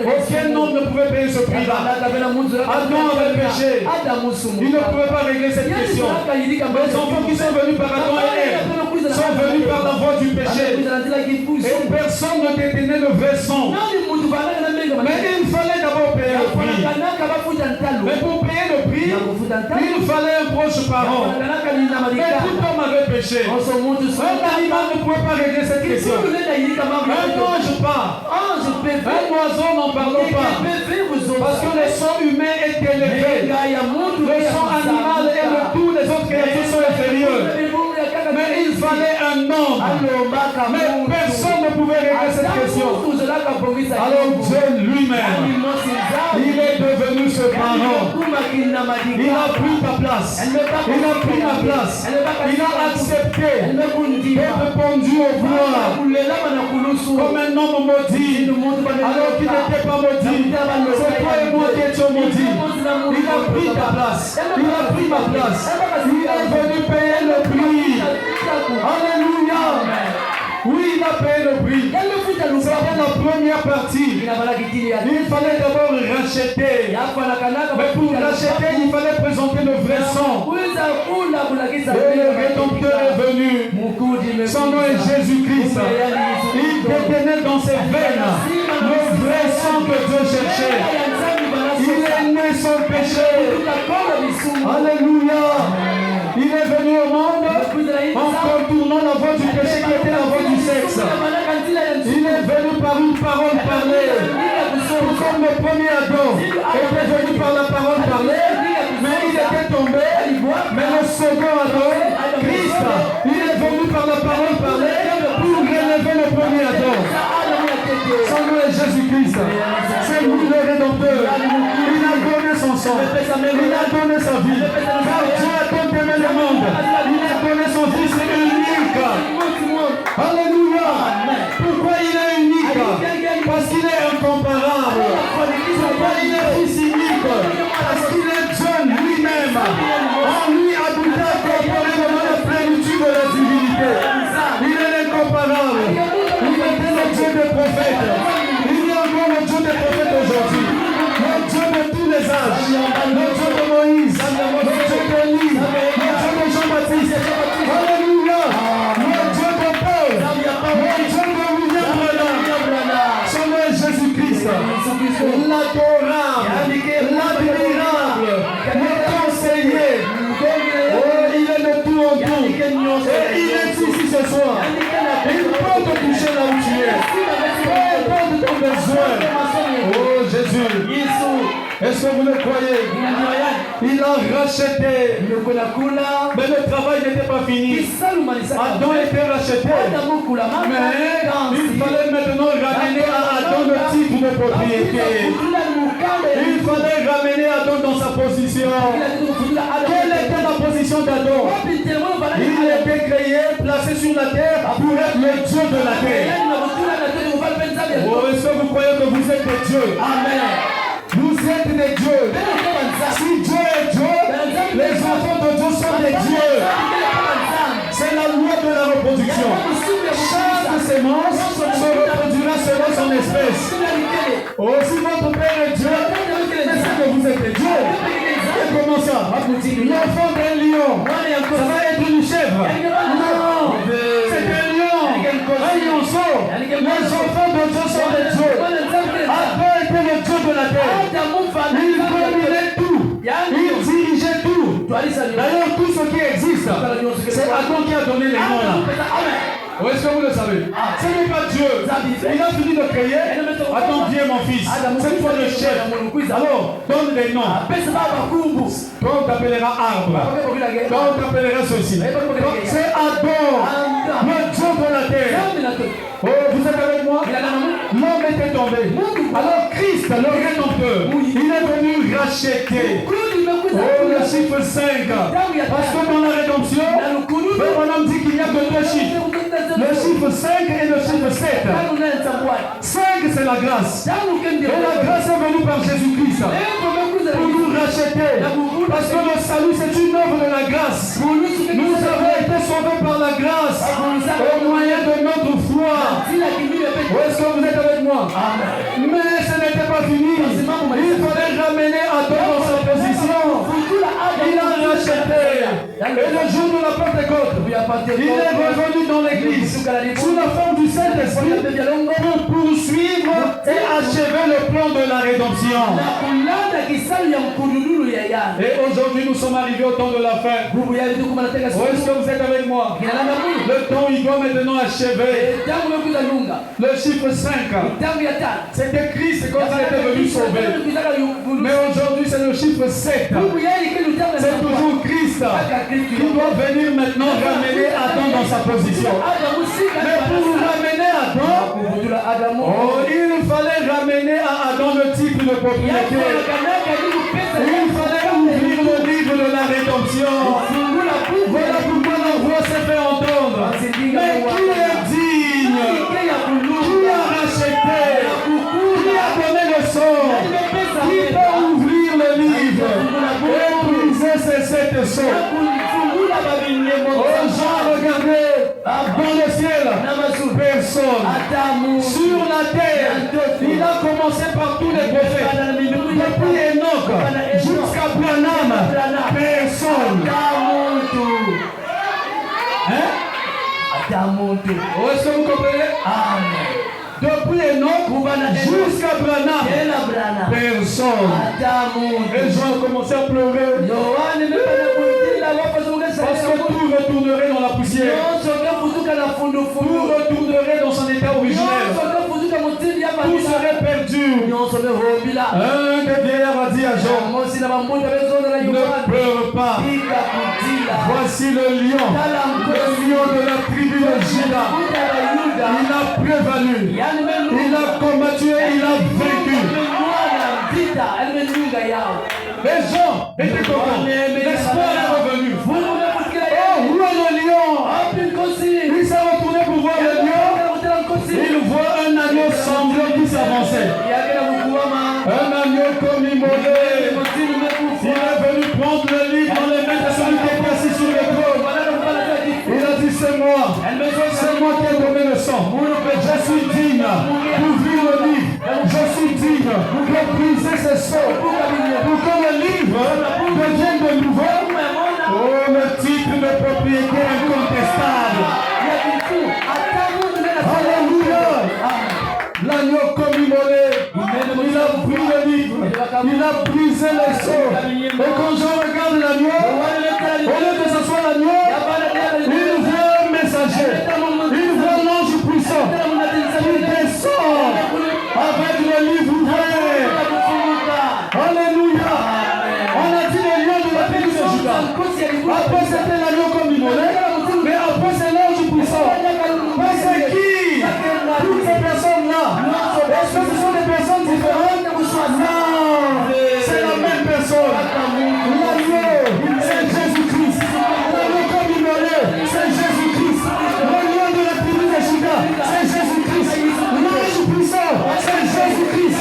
S1: Aucun homme ne pouvait payer ce prix-là. Adam avait péché. Il ne pouvait pas régler cette question. Les enfants qui sont venus par Adam et Ève sont venus par la voie du péché. Et personne ne détenait le vrai sang. Mais il fallait d'abord payer le prix. Mais pour payer le prix, il fallait un proche parent. Mais tout homme avait péché. Un animal ne pouvait pas régler cette question. Un ange pas. Un oiseau, n'en parlons pas. Parce que le sang humain est élevé. Le sang animal et tous les autres créatures sont inférieurs. Mais il fallait un homme. Mais personne ne pouvait régler cette question. Alors Dieu lui-même, il est devenu ce parent. Il a pris ta place. Il a pris ma place. Il a accepté d'être pendu au bois comme un homme maudit. Alors qu'il n'était pas maudit. C'est toi et moi qui étions maudits. Il a pris ta place. Il a pris ma place. Il est venu payer le prix. Alléluia. Oui, il a payé le prix. C'était la première partie. Il fallait d'abord racheter. Mais pour racheter, il fallait présenter le vrai sang. Et le Rédempteur est venu. Son nom est Jésus-Christ. Il détenait dans ses veines le vrai sang que Dieu cherchait. Il est né sans péché. Alléluia. Il est venu au monde en contournant la voie du péché qui était la voie du sexe. Il est venu par une parole parlée. Tout comme le premier Adam était venu par la parole parlée, mais il était tombé. Mais le second Adam, Christ, il est venu par la parole parlée pour relever le premier Adam. Son nom est Jésus-Christ. C'est lui le Rédempteur. Il a donné son sang. Il a donné sa vie. Car Dieu a tant aimé le monde. Il a donné son Fils unique. Alléluia. Pourquoi il est unique? Parce qu'il est incomparable. Pourquoi il est Fils unique? Parce qu'il est Dieu lui-même. En lui habitait corporellement la plénitude de la divinité. Il est incomparable. Il était le Dieu des prophètes. Il est encore le Dieu des prophètes aujourd'hui. Le Dieu de tous les âges. Le Dieu de Moïse. Le Dieu d'Élie. Le Dieu de Jean-Baptiste. Alléluia. Le Dieu de Paul. Le Dieu de William Branham. Son nom est Jésus-Christ. L'adorable. L'admirable. Le conseiller. Oh, il est le tout en tout. Et il est ici ce soir. Il peut te toucher là où tu es. Peu importe ton besoin. Oh Jésus. Est-ce que vous le croyez? Il a racheté. Mais le travail n'était pas fini. Adam était racheté. Mais il fallait maintenant ramener à Adam le titre de propriété. Il fallait ramener Adam dans sa position. Quelle était la position d'Adam? Il était créé, placé sur la terre pour être le Dieu de la terre. Oh, est-ce que vous croyez que vous êtes des dieux? Amen. Vous êtes des dieux. Si Dieu est Dieu, les enfants de Dieu sont des dieux. C'est la loi de la reproduction. Chaque sémence se reproduira selon son espèce. Oh, si votre père est Dieu, est-ce que vous êtes des dieux? Et comment ça? L'enfant d'un lion, ça va être une chèvre? Non, c'est un lion, un lionceau. Les enfants de Dieu sont des dieux. Adam était le Dieu de la terre. Il dominait tout. Il dirigeait tout. D'ailleurs, tout ce qui existe, c'est à Adam qui a donné les noms là. Où est-ce que vous le savez? Ce n'est pas Dieu. Il a fini de créer. Attends, viens mon fils. C'est toi le chef. Alors, donne les noms. Toi, on t'appellera arbre. Toi, on t'appellera ceci. C'est Adam, le Dieu de la terre. Oh, vous êtes avec moi? L'homme était tombé. Alors Christ, le Rédempteur, il est venu racheter. Oh, le chiffre 5. Parce que dans la rédemption, on dit qu'il n'y a que deux chiffres. Le chiffre 5 et le chiffre 7. 5 c'est la grâce. Et la grâce est venue par Jésus-Christ pour nous racheter. Parce que le salut c'est une œuvre de la grâce. Nous avons été sauvés par la grâce au moyen de notre foi. Où est-ce que vous êtes avec moi? Mais ce n'était pas fini. Il fallait ramener Adam dans sa position. Il a racheté. Et le jour de la Pentecôte, il est revenu dans l'église sous la forme du Saint-Esprit pour poursuivre et achever le plan de la rédemption. Et aujourd'hui nous sommes arrivés au temps de la fin. Où est-ce que vous êtes avec moi? Le temps il doit maintenant achever. Le chiffre 5, c'était Christ quand il était venu sauver. Mais aujourd'hui c'est le chiffre 7. C'est toujours Christ qui doit venir maintenant ramener Adam dans sa position. Mais pour ramener Adam, oh, il fallait ramener à Adam le titre de propriété. Il fallait ouvrir le livre de la rédemption. Voilà pourquoi la voix s'est fait entendre. Mais qui est digne? Qui a racheté? Qui a donné le sort? Qui peut ouvrir le livre et briser ces sept sceaux? Oh Jean, regardez dans le ciel, personne. Sur la terre, il a commencé par tous les prophètes. Depuis Enoch jusqu'à Branham, personne. Oh, est-ce que vous comprenez? Depuis Enoch jusqu'à Branham, personne. Et Jean a commencé à pleurer. Parce que tout retournerait dans la poussière. Tout retournerait dans son état originel. Tout serait perdu. Un des vieillards a dit à Jean, ne pleure pas. Voici le lion de la tribu de Juda. Il a prévalu. Il a combattu et il a vaincu. Les gens étaient contents. L'espoir est revenu. Oh, où est le lion? Il s'est retourné pour voir le lion. Il voit un agneau sanglant qui s'avançait. Un agneau comme immolé. Il est venu prendre le livre dans les mains de celui qui est assis sur le trône. Il a dit c'est moi qui ai donné le sang. Je suis digne d'ouvrir le livre. Je suis digne de briser ces sceaux pour que le livre devienne de nouveau. Oh, le titre de propriété incontestable. Alléluia. L'agneau comme immolé, il a pris le livre, il a brisé les sceaux. Et quand je regarde l'agneau, au lieu que ce soit l'agneau, il voit un messager, il voit l'ange puissant qui descend avec le livre ouvert. Alléluia. On a dit le lion de la tribu de Juda. Après c'était l'agneau comme immolé, mais après c'est l'ange puissant. Mais c'est qui? Toutes ces personnes-là, est-ce que ce sont des personnes différentes? Non, c'est la même personne. L'agneau, c'est Jésus-Christ. L'agneau comme immolé, c'est Jésus-Christ. Le lion de la tribu de Juda, c'est Jésus-Christ. L'ange puissant, c'est Jésus-Christ.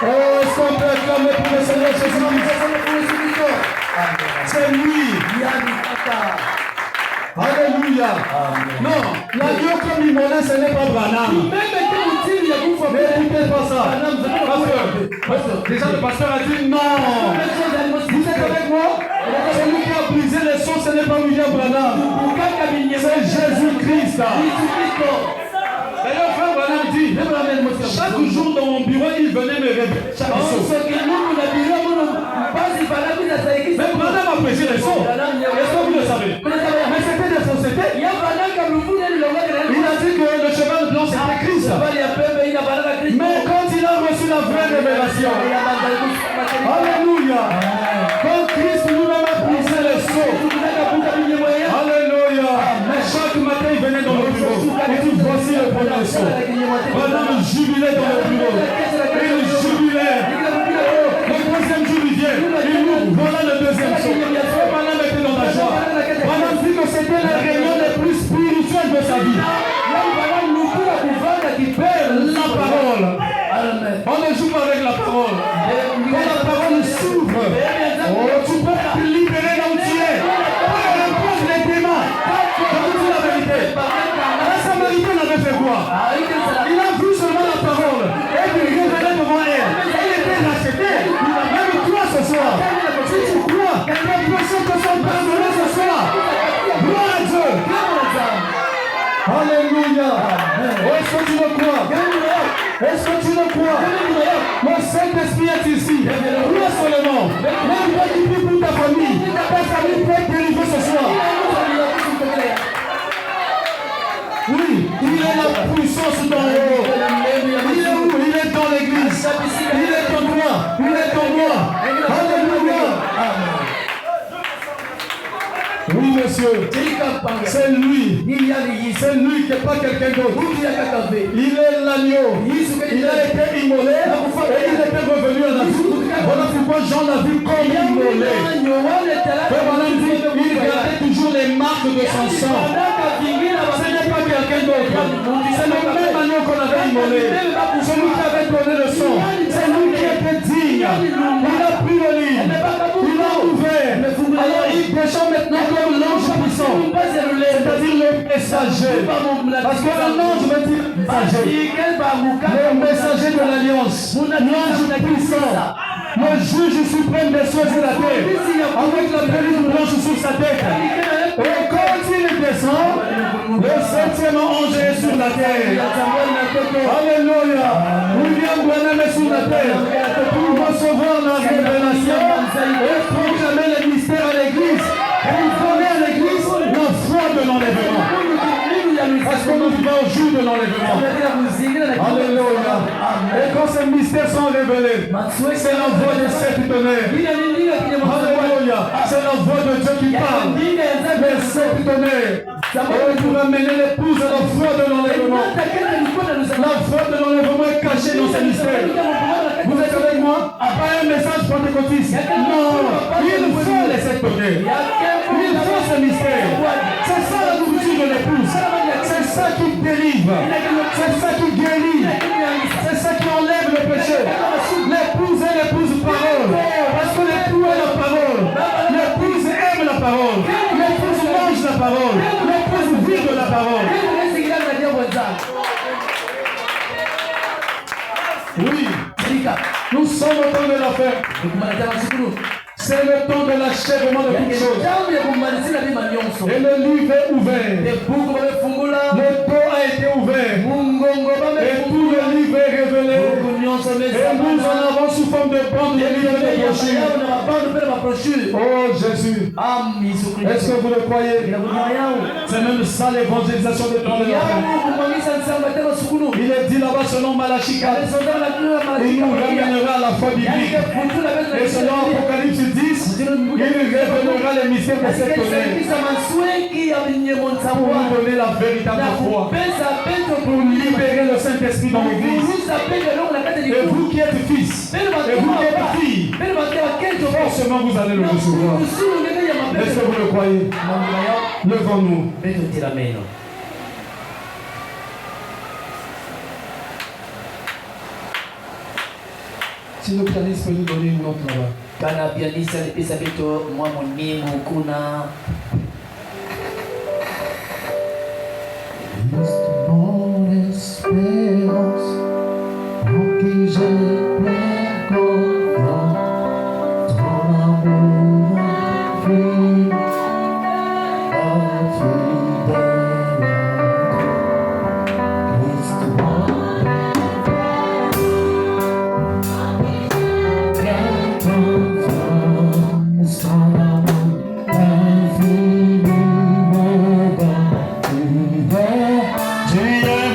S1: Oh, est-ce qu'on peut acclamer pour le Seigneur Jésus-Christ? C'est lui. Alléluia. Non, l'agneau comme immolé, ce n'est pas Branham. N'écoutez pas ça. Pasteur, déjà le pasteur a dit non. Vous êtes avec moi? Celui qui a brisé les sceaux, ce n'est pas William Branham. C'est Jésus-Christ. D'ailleurs, frère Branham dit, chaque jour dans mon bureau, il venait me réveiller. Chaque jour. Mais Branham a brisé les sceaux. Est-ce que vous le savez?
S3: la vraie révélation. Alléluia. Quand Christ nous-mêmes a brisé les sceaux. Alléluia. Chaque matin, il venait dans le bureau. Il dit, voici le premier sceau. Madame jubilait dans le bureau. Il jubilait. Le deuxième jour, il vient. Il nous, voilà le deuxième sceau. Madame était dans la joie. Madame dit que c'était la réunion les plus spirituelle de sa vie. La parole. On ne joue pas avec la parole. Quand la parole s'ouvre, tu peux te libérer là où tu es. Elle impose les démons. Quand tu dis la vérité. La Samaritaine avait fait quoi? Il a vu seulement la parole. Et il révélait devant elle. Il était racheté. Même toi ce soir. Si tu crois, tes péchés te sont pardonnés ce soir. Gloire à Dieu. Alléluia. Est-ce que tu le crois? Est-ce que tu le crois? Le Saint-Esprit est ici. Crois seulement. Même toi qui pries pour ta famille peut être délivrée ce soir. Oui, il est la puissance dans le haut. Il est où? Il est dans l'église. Il est en toi. Il est en moi. Alléluia. Oui, monsieur. C'est lui. C'est lui qui n'est pas quelqu'un d'autre. Il est l'agneau. Il a été immolé et il était revenu à la vie. Voilà pourquoi Jean l'a vu comme immolé. Il gardait toujours les marques de son sang. Ce n'est pas quelqu'un d'autre. C'est le même agneau qu'on avait immolé. Celui qui avait donné le sang. C'est lui qui était digne. Il a pris le livre. Il a ouvert. Alors il prêchait maintenant comme l'ange puissant. C'est-à-dire le messager. Parce qu'un ange veut dire messager. Le messager de l'alliance. L'ange puissant. Le juge suprême des cieux et de la terre. Avec la pellicule blanche sur sa tête. Et quand il descend, le septième ange est sur la terre. Alléluia. William Branham est sur la terre pour recevoir la révélation et proclamer le mystère à l'église. Et il connaît à l'église la foi de l'enlèvement. Parce que nous vivons au jour de l'enlèvement. Alléluia. Et quand ces mystères sont révélés, c'est la voix de cet tonnerre. Alléluia. C'est la voix de Dieu qui parle. Mais cet tonnerre. Et pour amener l'épouse à la foi de l'enlèvement. La foi de l'enlèvement est cachée dans ces mystères. Vous êtes avec moi? Pas un message pentecôtiste. Non. Il faut les sept tonnerres. Il faut ce mystère. C'est ça la nourriture de l'épouse. C'est ça qui délivre. C'est ça qui guérit. C'est ça qui enlève le péché. L'épouse est l'épouse parole. Parce que l'époux est la parole. L'épouse aime la parole. L'épouse mange la parole. L'épouse vit de la parole. Oui. Nous sommes au temps de la fin. C'est le temps de l'achèvement de toutes choses. Et le livre est ouvert. Le dos a été ouvert. Et tout le livre est révélé. Et nous en avons sous forme de bande de livre de brochure. Oh Jésus. Est-ce que vous le croyez? C'est même ça l'évangélisation de temps de la fin. Il est dit là-bas selon Malachie 4. Il nous ramènera à la foi biblique. Et selon Apocalypse 10, il révélera les mystères de cette tonnerre pour nous donner la véritable foi, pour libérer le Saint-Esprit dans l'église. Et vous qui êtes fils, et vous qui êtes filles, forcément vous allez le recevoir. Est-ce que vous le croyez? Levons-nous. Si le pianiste peut nous donner une note là-bas.
S2: Kana pianiste alipisa vitu mwa munimu kuna
S3: Mon espérance en qui j'ai plein confiance, ton amour infini, infidèle. Christ, Tu es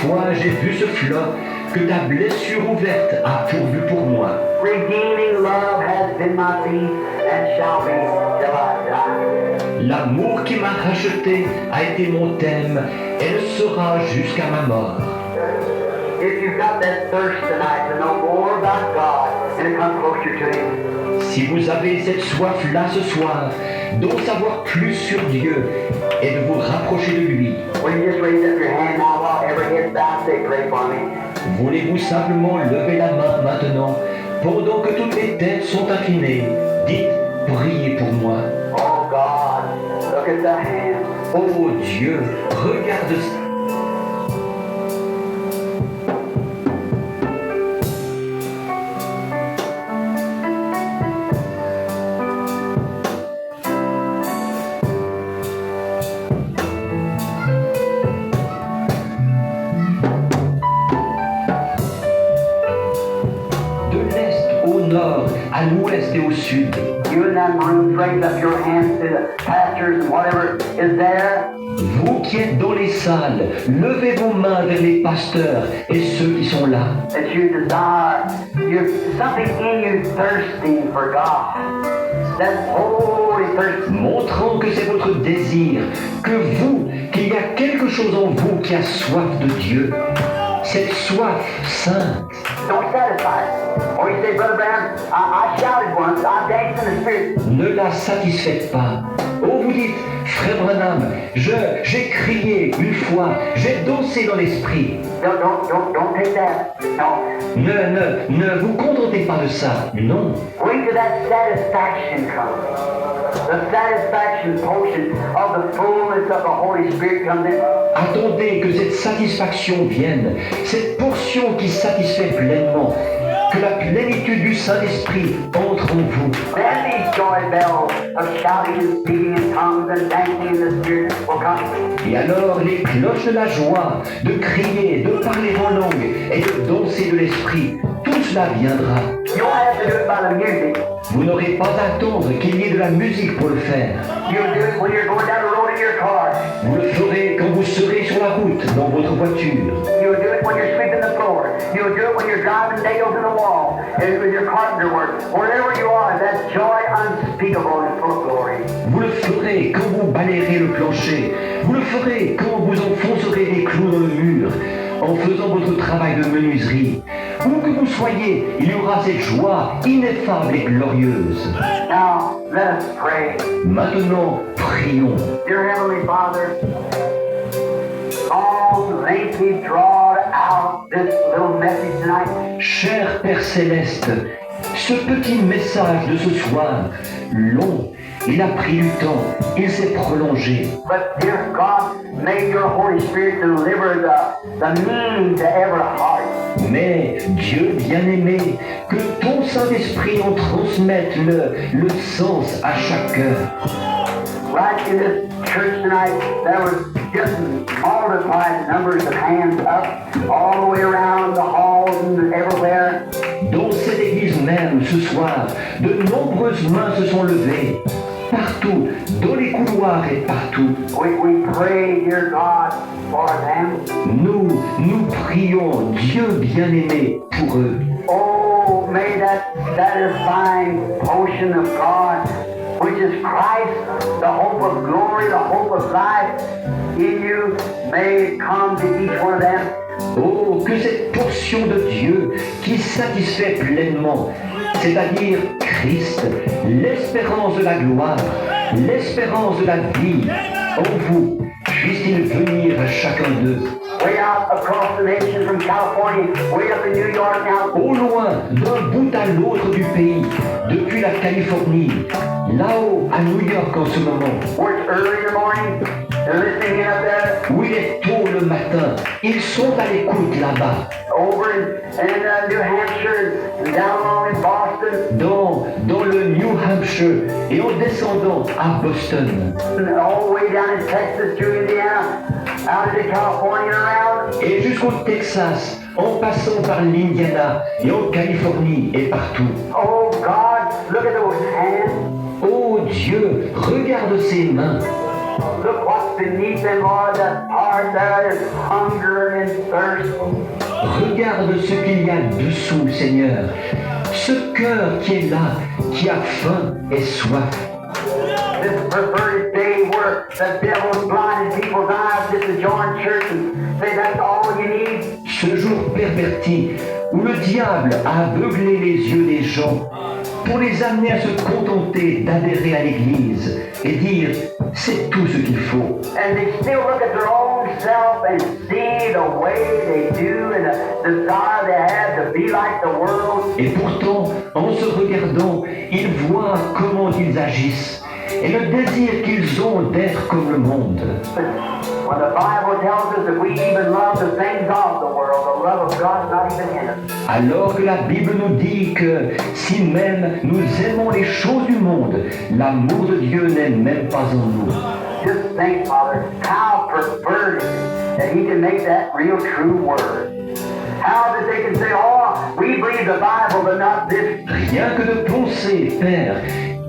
S4: fois j'ai vu ce flot que ta blessure ouverte a pourvu pour moi.
S5: Redeeming love has been my peace and shall be till I die.
S4: L'amour qui m'a racheté a été mon thème et le sera jusqu'à ma mort.
S5: If you've got that thirst tonight to know more about God and to come closer to Him,
S4: Si vous avez cette soif-là ce soir, d'en savoir plus sur Dieu et de vous rapprocher de lui,
S5: will you just raise up your hand now while every head's bowed, say, pray for me.
S4: voulez-vous simplement lever la main maintenant, pendant que toutes les têtes sont inclinées, dites, priez pour moi.
S5: Oh God, look at the hand.
S4: Oh Dieu, regarde ça. À l'ouest et au sud.
S5: You in that room, raise up your hands to the pastors and whatever is there.
S4: Vous qui êtes dans les salles, levez vos mains vers les pasteurs et ceux qui sont là.
S5: That you desire, something in you thirsting for God. That holy thirst.
S4: Montrant que c'est votre désir, qu'il y a quelque chose en vous qui a soif de Dieu. Cette soif sainte.
S5: Don't satisfy it. Or you say, Brother Brown, I shouted once, I danced in the Spirit.
S4: Ne la satisfaites pas. Oh, vous dites, Frère Branham, j'ai crié une fois, j'ai dansé dans l'esprit.
S5: Don't take that. No.
S4: Ne vous contentez pas de ça, non.
S5: Wait till that satisfaction comes. The satisfaction portion of the fullness of the Holy Spirit comes in.
S4: Attendez que cette satisfaction vienne, cette portion qui satisfait pleinement, que la plénitude du Saint-Esprit entre en vous.
S5: Then these joy bells of shouting and speaking in tongues and dancing in the Spirit will come.
S4: Et alors les cloches de la joie, de crier, de parler en langue et de danser de l'Esprit, tout cela viendra.
S5: You won't have to do it by the music.
S4: Vous n'aurez pas à attendre qu'il y ait de la musique pour le faire.
S5: You'll do it when you're going down the road in your car.
S4: Vous le ferez quand vous serez sur la route, dans votre voiture.
S5: You'll do it when you're sweeping the floor. You'll do it when you're driving nails in the wall. And with your carpenter work. Wherever you are, that joy unspeakable and full of glory.
S4: Vous le ferez quand vous balayerez le plancher. Vous le ferez quand vous enfoncerez des clous dans le mur, en faisant votre travail de menuiserie. Où que vous soyez, il y aura cette joie ineffable et glorieuse.
S5: Now, let us pray.
S4: Maintenant, prions.
S5: Dear Heavenly Father, long, lengthy, drawn out this little message tonight.
S4: Cher Père Céleste, ce petit message de ce soir, long, il a pris du temps, il s'est prolongé.
S5: But dear God, may your Holy Spirit deliver the meaning to every heart.
S4: Mais Dieu bien-aimé, que ton Saint-Esprit en transmette le sens à chaque cœur.
S5: Right in this church tonight, there was just multiplied numbers of hands up all the way around the halls and everywhere.
S4: Dans cette église même, ce soir, de nombreuses mains se sont levées. Partout, dans les couloirs et partout.
S5: We pray, dear God, for them.
S4: Nous prions, Dieu bien-aimé, pour eux.
S5: Oh, may that satisfying potion of God, which is Christ, the hope of glory, the hope of life in you, may come to each one of them.
S4: Oh, que cette portion de Dieu qui satisfait pleinement, c'est-à-dire Christ, l'espérance de la gloire, l'espérance de la vie, en vous, puisse-t-il venir à chacun d'eux.
S5: Way out across the nation from California, way up in New York now.
S4: Au loin, d'un bout à l'autre du pays, depuis la Californie, là-haut, à New York en ce moment.
S5: Where it's early in the morning, they're listening up there.
S4: Où il est tôt le matin, ils sont à l'écoute là-bas.
S5: Over in New Hampshire and down along in Boston.
S4: Dans le New Hampshire et en descendant à Boston.
S5: And all the way down in Texas to Indiana, out into California and around.
S4: Et jusqu'au Texas, en passant par l'Indiana et en Californie et partout.
S5: Oh God, look at those hands.
S4: Oh Dieu, regarde ces mains.
S5: Look what's beneath them, Lord, the heart there is hunger and thirst.
S4: Regarde ce qu'il y a dessous, Seigneur. Ce cœur qui est là, qui a faim et soif.
S5: This perverted day where the devil's blinded people's eyes just to join church and say that's all you need.
S4: Ce jour perverti où le diable a aveuglé les yeux des gens pour les amener à se contenter d'adhérer à l'Église et dire c'est tout ce qu'il faut.
S5: And they still look at their own self and see the way they do and the desire they have to be like the world.
S4: Et pourtant, en se regardant, ils voient comment ils agissent et le désir qu'ils ont d'être comme le monde.
S5: When the Bible tells us that we even love the things of the world, the love of God is not even in us.
S4: Alors que la Bible nous dit que si même nous aimons les choses du monde, l'amour de Dieu n'est même pas en nous.
S5: Just think, Father, how perverted that He can make that real true word. How that they can say, oh, we believe the Bible, but not this.
S4: Rien que de penser, Père,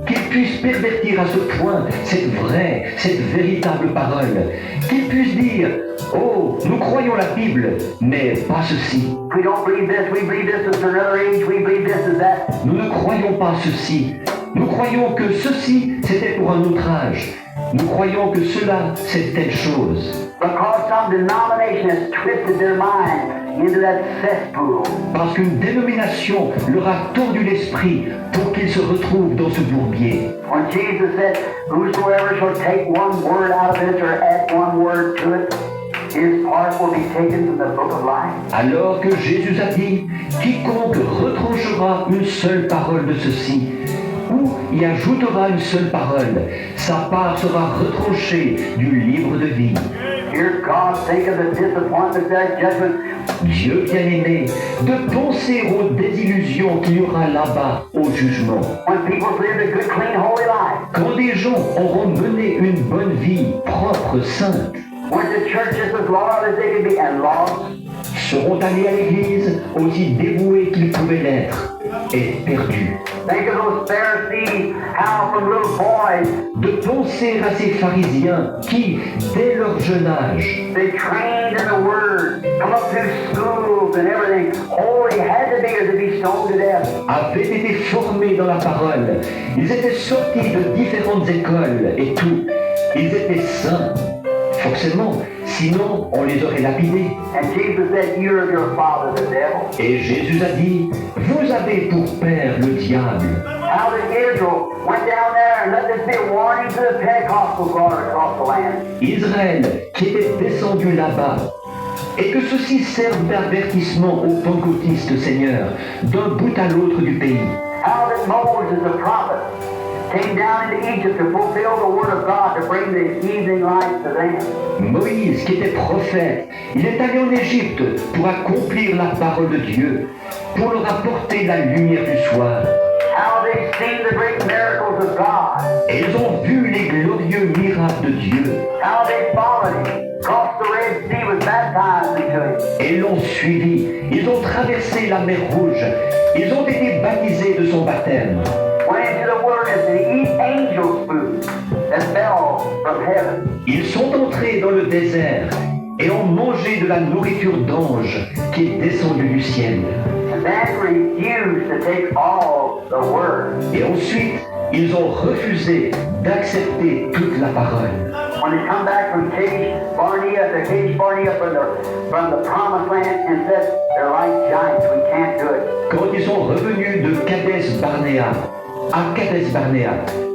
S4: qu'il puisse pervertir à ce point cette vraie, cette véritable parole. Qu'il puisse dire, oh, nous croyons la Bible, mais pas ceci.
S5: We don't believe this, we believe this is another age, we believe this is that.
S4: Nous ne croyons pas ceci. Nous croyons que ceci, c'était pour un autre âge. Nous croyons que cela, c'est telle chose.
S5: Because some denomination has twisted their mind into that cesspool.
S4: Parce qu'une dénomination leur a tordu l'esprit pour qu'ils se retrouvent dans ce bourbier.
S5: When Jesus said, whosoever shall take one word out of this or add one word to it, his part will be taken from the book of life.
S4: Alors que Jésus a dit, quiconque retranchera une seule parole de ceci, ou y ajoutera une seule parole, sa part sera retranchée du livre de vie.
S5: Dear God, think of the disappointment, that judgment.
S4: Dieu bien-aimé, de penser aux désillusions qu'il y aura là-bas au jugement.
S5: When people live a good, clean, holy life.
S4: Quand des gens auront mené une bonne vie, propre, sainte.
S5: When the church is as loyal as they can be and lost.
S4: Seront allés à l'église aussi dévoués qu'ils pouvaient l'être et perdus.
S5: Think of those Pharisees, how from little boys.
S4: De penser à ces pharisiens qui, dès leur jeune âge,
S5: they trained in the Word, come up through schools and everything. Holy had to be or to be stoned to death.
S4: Avaient été formés dans la parole. Ils étaient sortis de différentes écoles et tout. Ils étaient saints. Forcément, sinon on les aurait lapidés.
S5: And Jesus said, "You are your father, the devil."
S4: Et Jésus a dit, vous avez pour père le diable.
S5: How that Israel went down there and let this be a warning to the Pentecostal brought across the land.
S4: Israël qui était descendu là-bas. Et que ceci serve d'avertissement aux pentecôtistes, Seigneur, d'un bout à l'autre du pays.
S5: How that Moses, the prophet, came down into Egypt to fulfill the word of God to bring the evening light to them.
S4: Moïse, qui était prophète, il est allé en Égypte pour accomplir la parole de Dieu, pour leur apporter la lumière du soir.
S5: How they've seen the great miracles of God.
S4: Et ils ont vu les glorieux miracles de Dieu.
S5: How they followed him, crossed the Red Sea, was baptized into him.
S4: Et l'ont suivi. Ils ont traversé la mer Rouge. Ils ont été baptisés de son baptême.
S5: Went into the wilderness and eat angels' food that fell from heaven.
S4: Ils sont entrés dans le désert et ont mangé de la nourriture d'ange qui est descendue du ciel.
S5: And then refused to take all the word.
S4: Et ensuite, ils ont refusé d'accepter toute la parole.
S5: When they come back from Kadesh Barnea from the promised land and said, they're like giants, we can't do it.
S4: Quand ils sont revenus de Kadesh Barnea à Kadesh Barnea,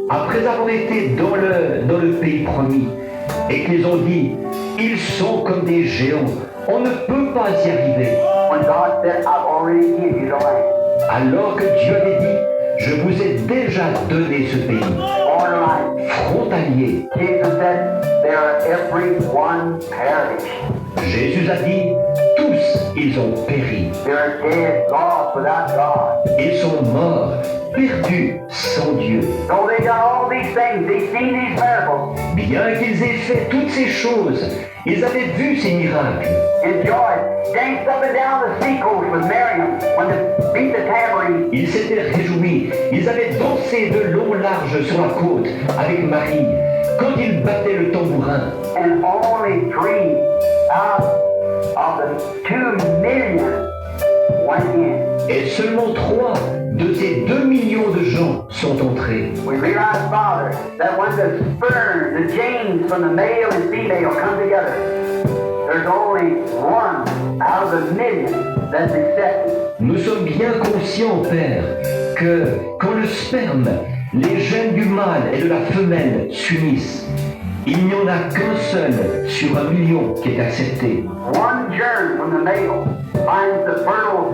S4: après avoir été dans le pays promis, et qu'ils ont dit, ils sont comme des géants, on ne peut pas y arriver.
S5: When God said, I've already given you the land.
S4: Alors que Dieu avait dit, je vous ai déjà donné ce pays,
S5: Borderline.
S4: frontalier.
S5: Jesus said, there are every one perished.
S4: Jésus a dit, tous ils ont péri.
S5: They are dead, lost without God.
S4: Ils sont morts, perdus sans Dieu.
S5: So they got all these things, they seen these miracles.
S4: Bien qu'ils aient fait toutes ces choses, ils avaient vu ces miracles.
S5: Enjoyed, danced up and down the seacoast with Miriam when they beat the tambourine.
S4: Ils s'étaient réjouis, ils avaient dansé traversé de long large sur la côte avec Marie quand il battait le tambourin.
S5: And only 3 out of the 2 million went in.
S4: Et seulement 3 de ces 2 millions de gens sont entrés.
S5: We realize, Father, that when the sperm, the genes from the male and female come together, there's only 1 out of the million that's accepted.
S4: Nous sommes bien conscients, Père, que quand le sperme, les gènes du mâle et de la femelle s'unissent, il n'y en a qu'un seul sur 1 million qui est accepté.
S5: 1 germ from the male finds the fertile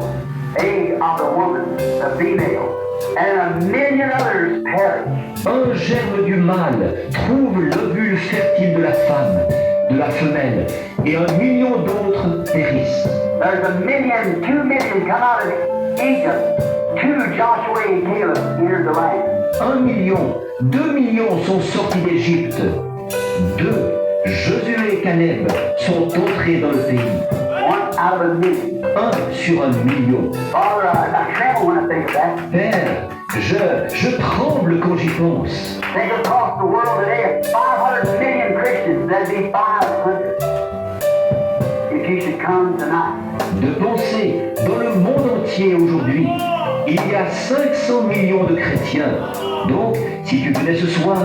S5: egg of the woman, the female, and 1 million others perish.
S4: Un germe du mâle trouve l'ovule fertile de la femme, de la femelle, et 1 million d'autres périssent.
S5: There's 1 million, 2 million come out of Egypt. 2 Joshua and Caleb entered the land.
S4: 1 million, 2 millions sont sortis d'Égypte. 2, Josué et Caleb sont entrés dans le pays.
S5: 1 out of 1 million.
S4: 1 sur 1 million.
S5: Father, I tremble when I think of that.
S4: Père, je tremble quand j'y pense.
S5: Think across the world today, 500 million Christians, that'd be 500. If you should come tonight.
S4: De penser, dans le monde entier aujourd'hui, il y a 500 millions de chrétiens. Donc, si tu venais ce soir,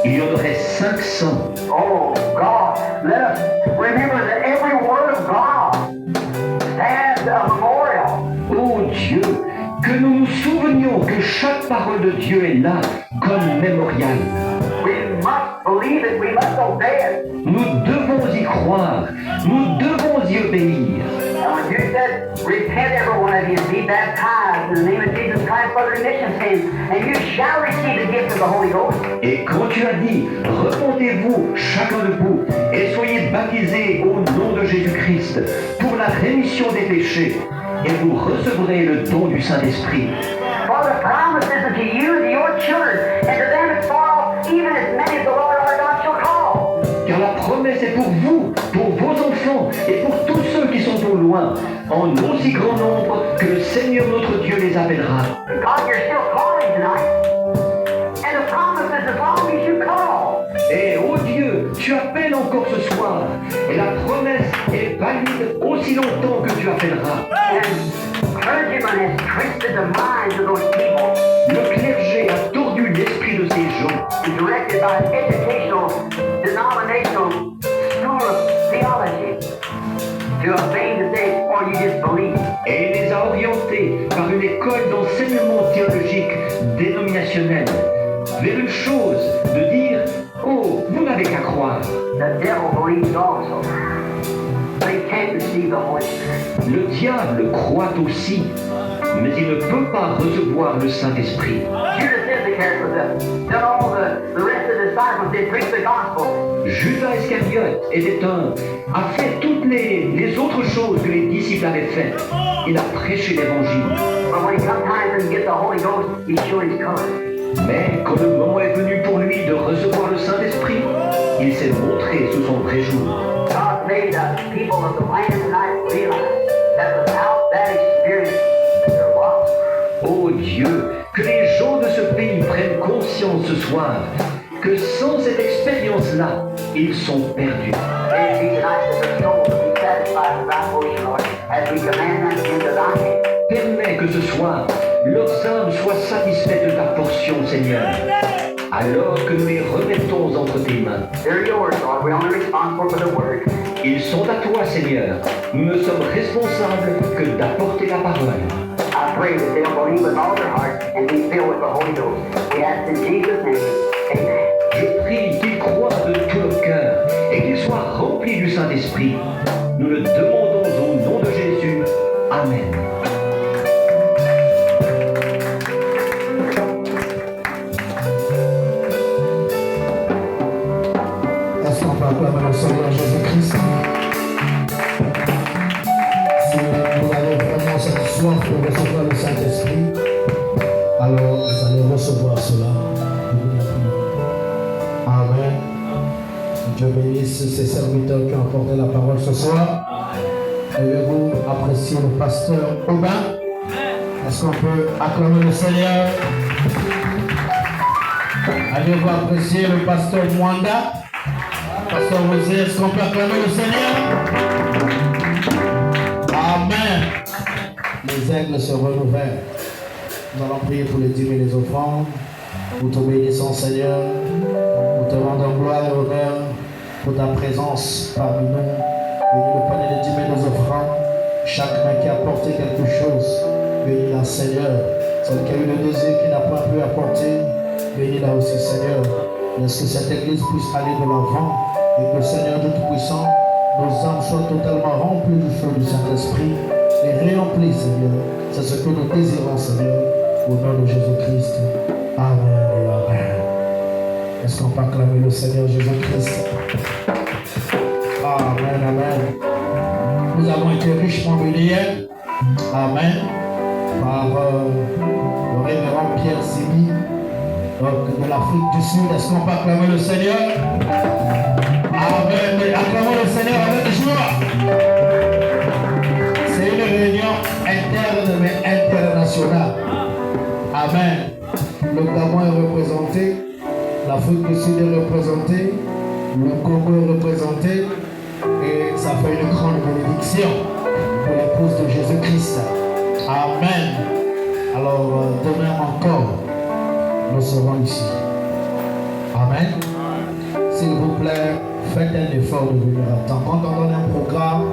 S4: il y en aurait 500.
S5: Oh God, let us remember that every word of God stands a memorial.
S4: Oh Dieu, que nous nous souvenions que chaque parole de Dieu est là comme mémorial.
S5: We must believe it, we must obey it.
S4: Nous devons y croire, nous devons y obéir.
S5: And when you said, repent every one of you and be baptized in the name of Jesus Christ for the remission of sins, and you shall receive the gift of the Holy Ghost.
S4: Et quand tu as dit, repentez-vous, chacun de vous, et soyez baptisés au nom de Jésus-Christ pour la rémission des péchés, et vous recevrez le don du Saint-Esprit.
S5: For the promise is unto you, to your children, and to them that far off, even as many as the Lord our God shall call.
S4: Car la promesse est pour vous, pour vos enfants, et pour tous ceux qui sont au loin, en aussi grand nombre que le Seigneur notre Dieu les appellera.
S5: God, you're still calling tonight. And the promise is as long as you call.
S4: Et ô Dieu, tu appelles encore ce soir, et la promesse est valide aussi longtemps que tu appelleras.
S5: And clergyman has twisted the minds of those people.
S4: Le clergé a tordu l'esprit de ces gens.
S5: And directed by an educational, denominational school of theology to a thing to say, or you just believe.
S4: Et il les a orientés par une école d'enseignement théologique dénominationnelle vers une chose, de dire, oh, vous n'avez qu'à croire.
S5: The devil believes also. But he can't receive the Holy Spirit.
S4: Le diable croit aussi, mais il ne peut pas recevoir le Saint-Esprit.
S5: Judas Iscariot was done all the rest of the disciples did preach the gospel.
S4: Judas Iscariote a fait toutes les autres choses que les disciples avaient faites. Il a prêché l'évangile.
S5: But when he comes time to get the Holy Ghost, he showed his colors.
S4: Mais quand le moment est venu pour lui de recevoir le Saint-Esprit, il s'est montré sous son vrai jour.
S5: God made the people of the land tonight realize that without that experience, they're lost.
S4: Oh Dieu, que les gens de ce pays prennent conscience ce soir que sans cette expérience-là, ils sont perdus.
S5: May it be tonight that their souls will be satisfied with thy portion, Lord, as we command them into thy hand.
S4: Permets que ce soir, leurs âmes soient satisfaites de ta portion, Seigneur, alors que nous les remettons entre tes mains.
S5: They're yours, Lord. We're only responsible for the word.
S4: Ils sont à toi, Seigneur. Nous ne sommes responsables que d'apporter la parole.
S5: I pray that they'll believe with all their heart and be filled with the Holy Ghost. We ask in Jesus' name. Amen.
S4: Je prie qu'ils croient de tout leur cœur et qu'ils soient remplis du Saint-Esprit. Nous le demandons au nom de Jésus. Amen.
S3: Est-ce qu'on peut acclamer le Seigneur Jésus-Christ? Si vous avez vraiment cette soif de recevoir le Saint-Esprit, alors vous allez recevoir cela. Amen. Dieu bénisse ces serviteurs qui ont apporté la parole ce soir. Avez-vous apprécié le pasteur Aubin? Est-ce qu'on peut acclamer le Seigneur? Allez-vous apprécier le pasteur Mwanda? Pasteur José, est-ce qu'on peut acclamer le Seigneur? Amen. Les aigles se renouvellent. Nous allons prier pour les dîmes et les offrandes. Nous te bénissons, Seigneur. Nous te rendons gloire et honneur pour ta présence parmi nous. Bénis le panier des dîmes et des offrandes. Chaque main qui a apporté quelque chose, bénis-la, Seigneur. Celle qui a eu le désir, qui n'a pas pu apporter, bénis-la aussi, Seigneur. Laisse que cette église puisse aller de l'avant et que le Seigneur de Tout-Puissant, nos âmes soient totalement remplies du feu du Saint-Esprit et réemplies, Seigneur. C'est ce que nous désirons, Seigneur, au nom de Jésus-Christ. Amen et Amen. Est-ce qu'on peut acclamer le Seigneur Jésus-Christ? Amen, Amen. Nous avons été richement bénis. Amen. Par le révérend Pierre Simi, de l'Afrique du Sud. Est-ce qu'on peut acclamer le Seigneur? Amen. Acclamons le Seigneur avec joie. C'est une réunion interne mais internationale. Amen. Le Gabon est représenté, l'Afrique du Sud est représentée, le Congo est représenté, et ça fait une grande bénédiction pour l'épouse de Jésus-Christ. Amen. Alors, demain encore, nous serons ici. Amen. S'il vous plaît, faites un effort de venir à temps. Quand on donne un programme,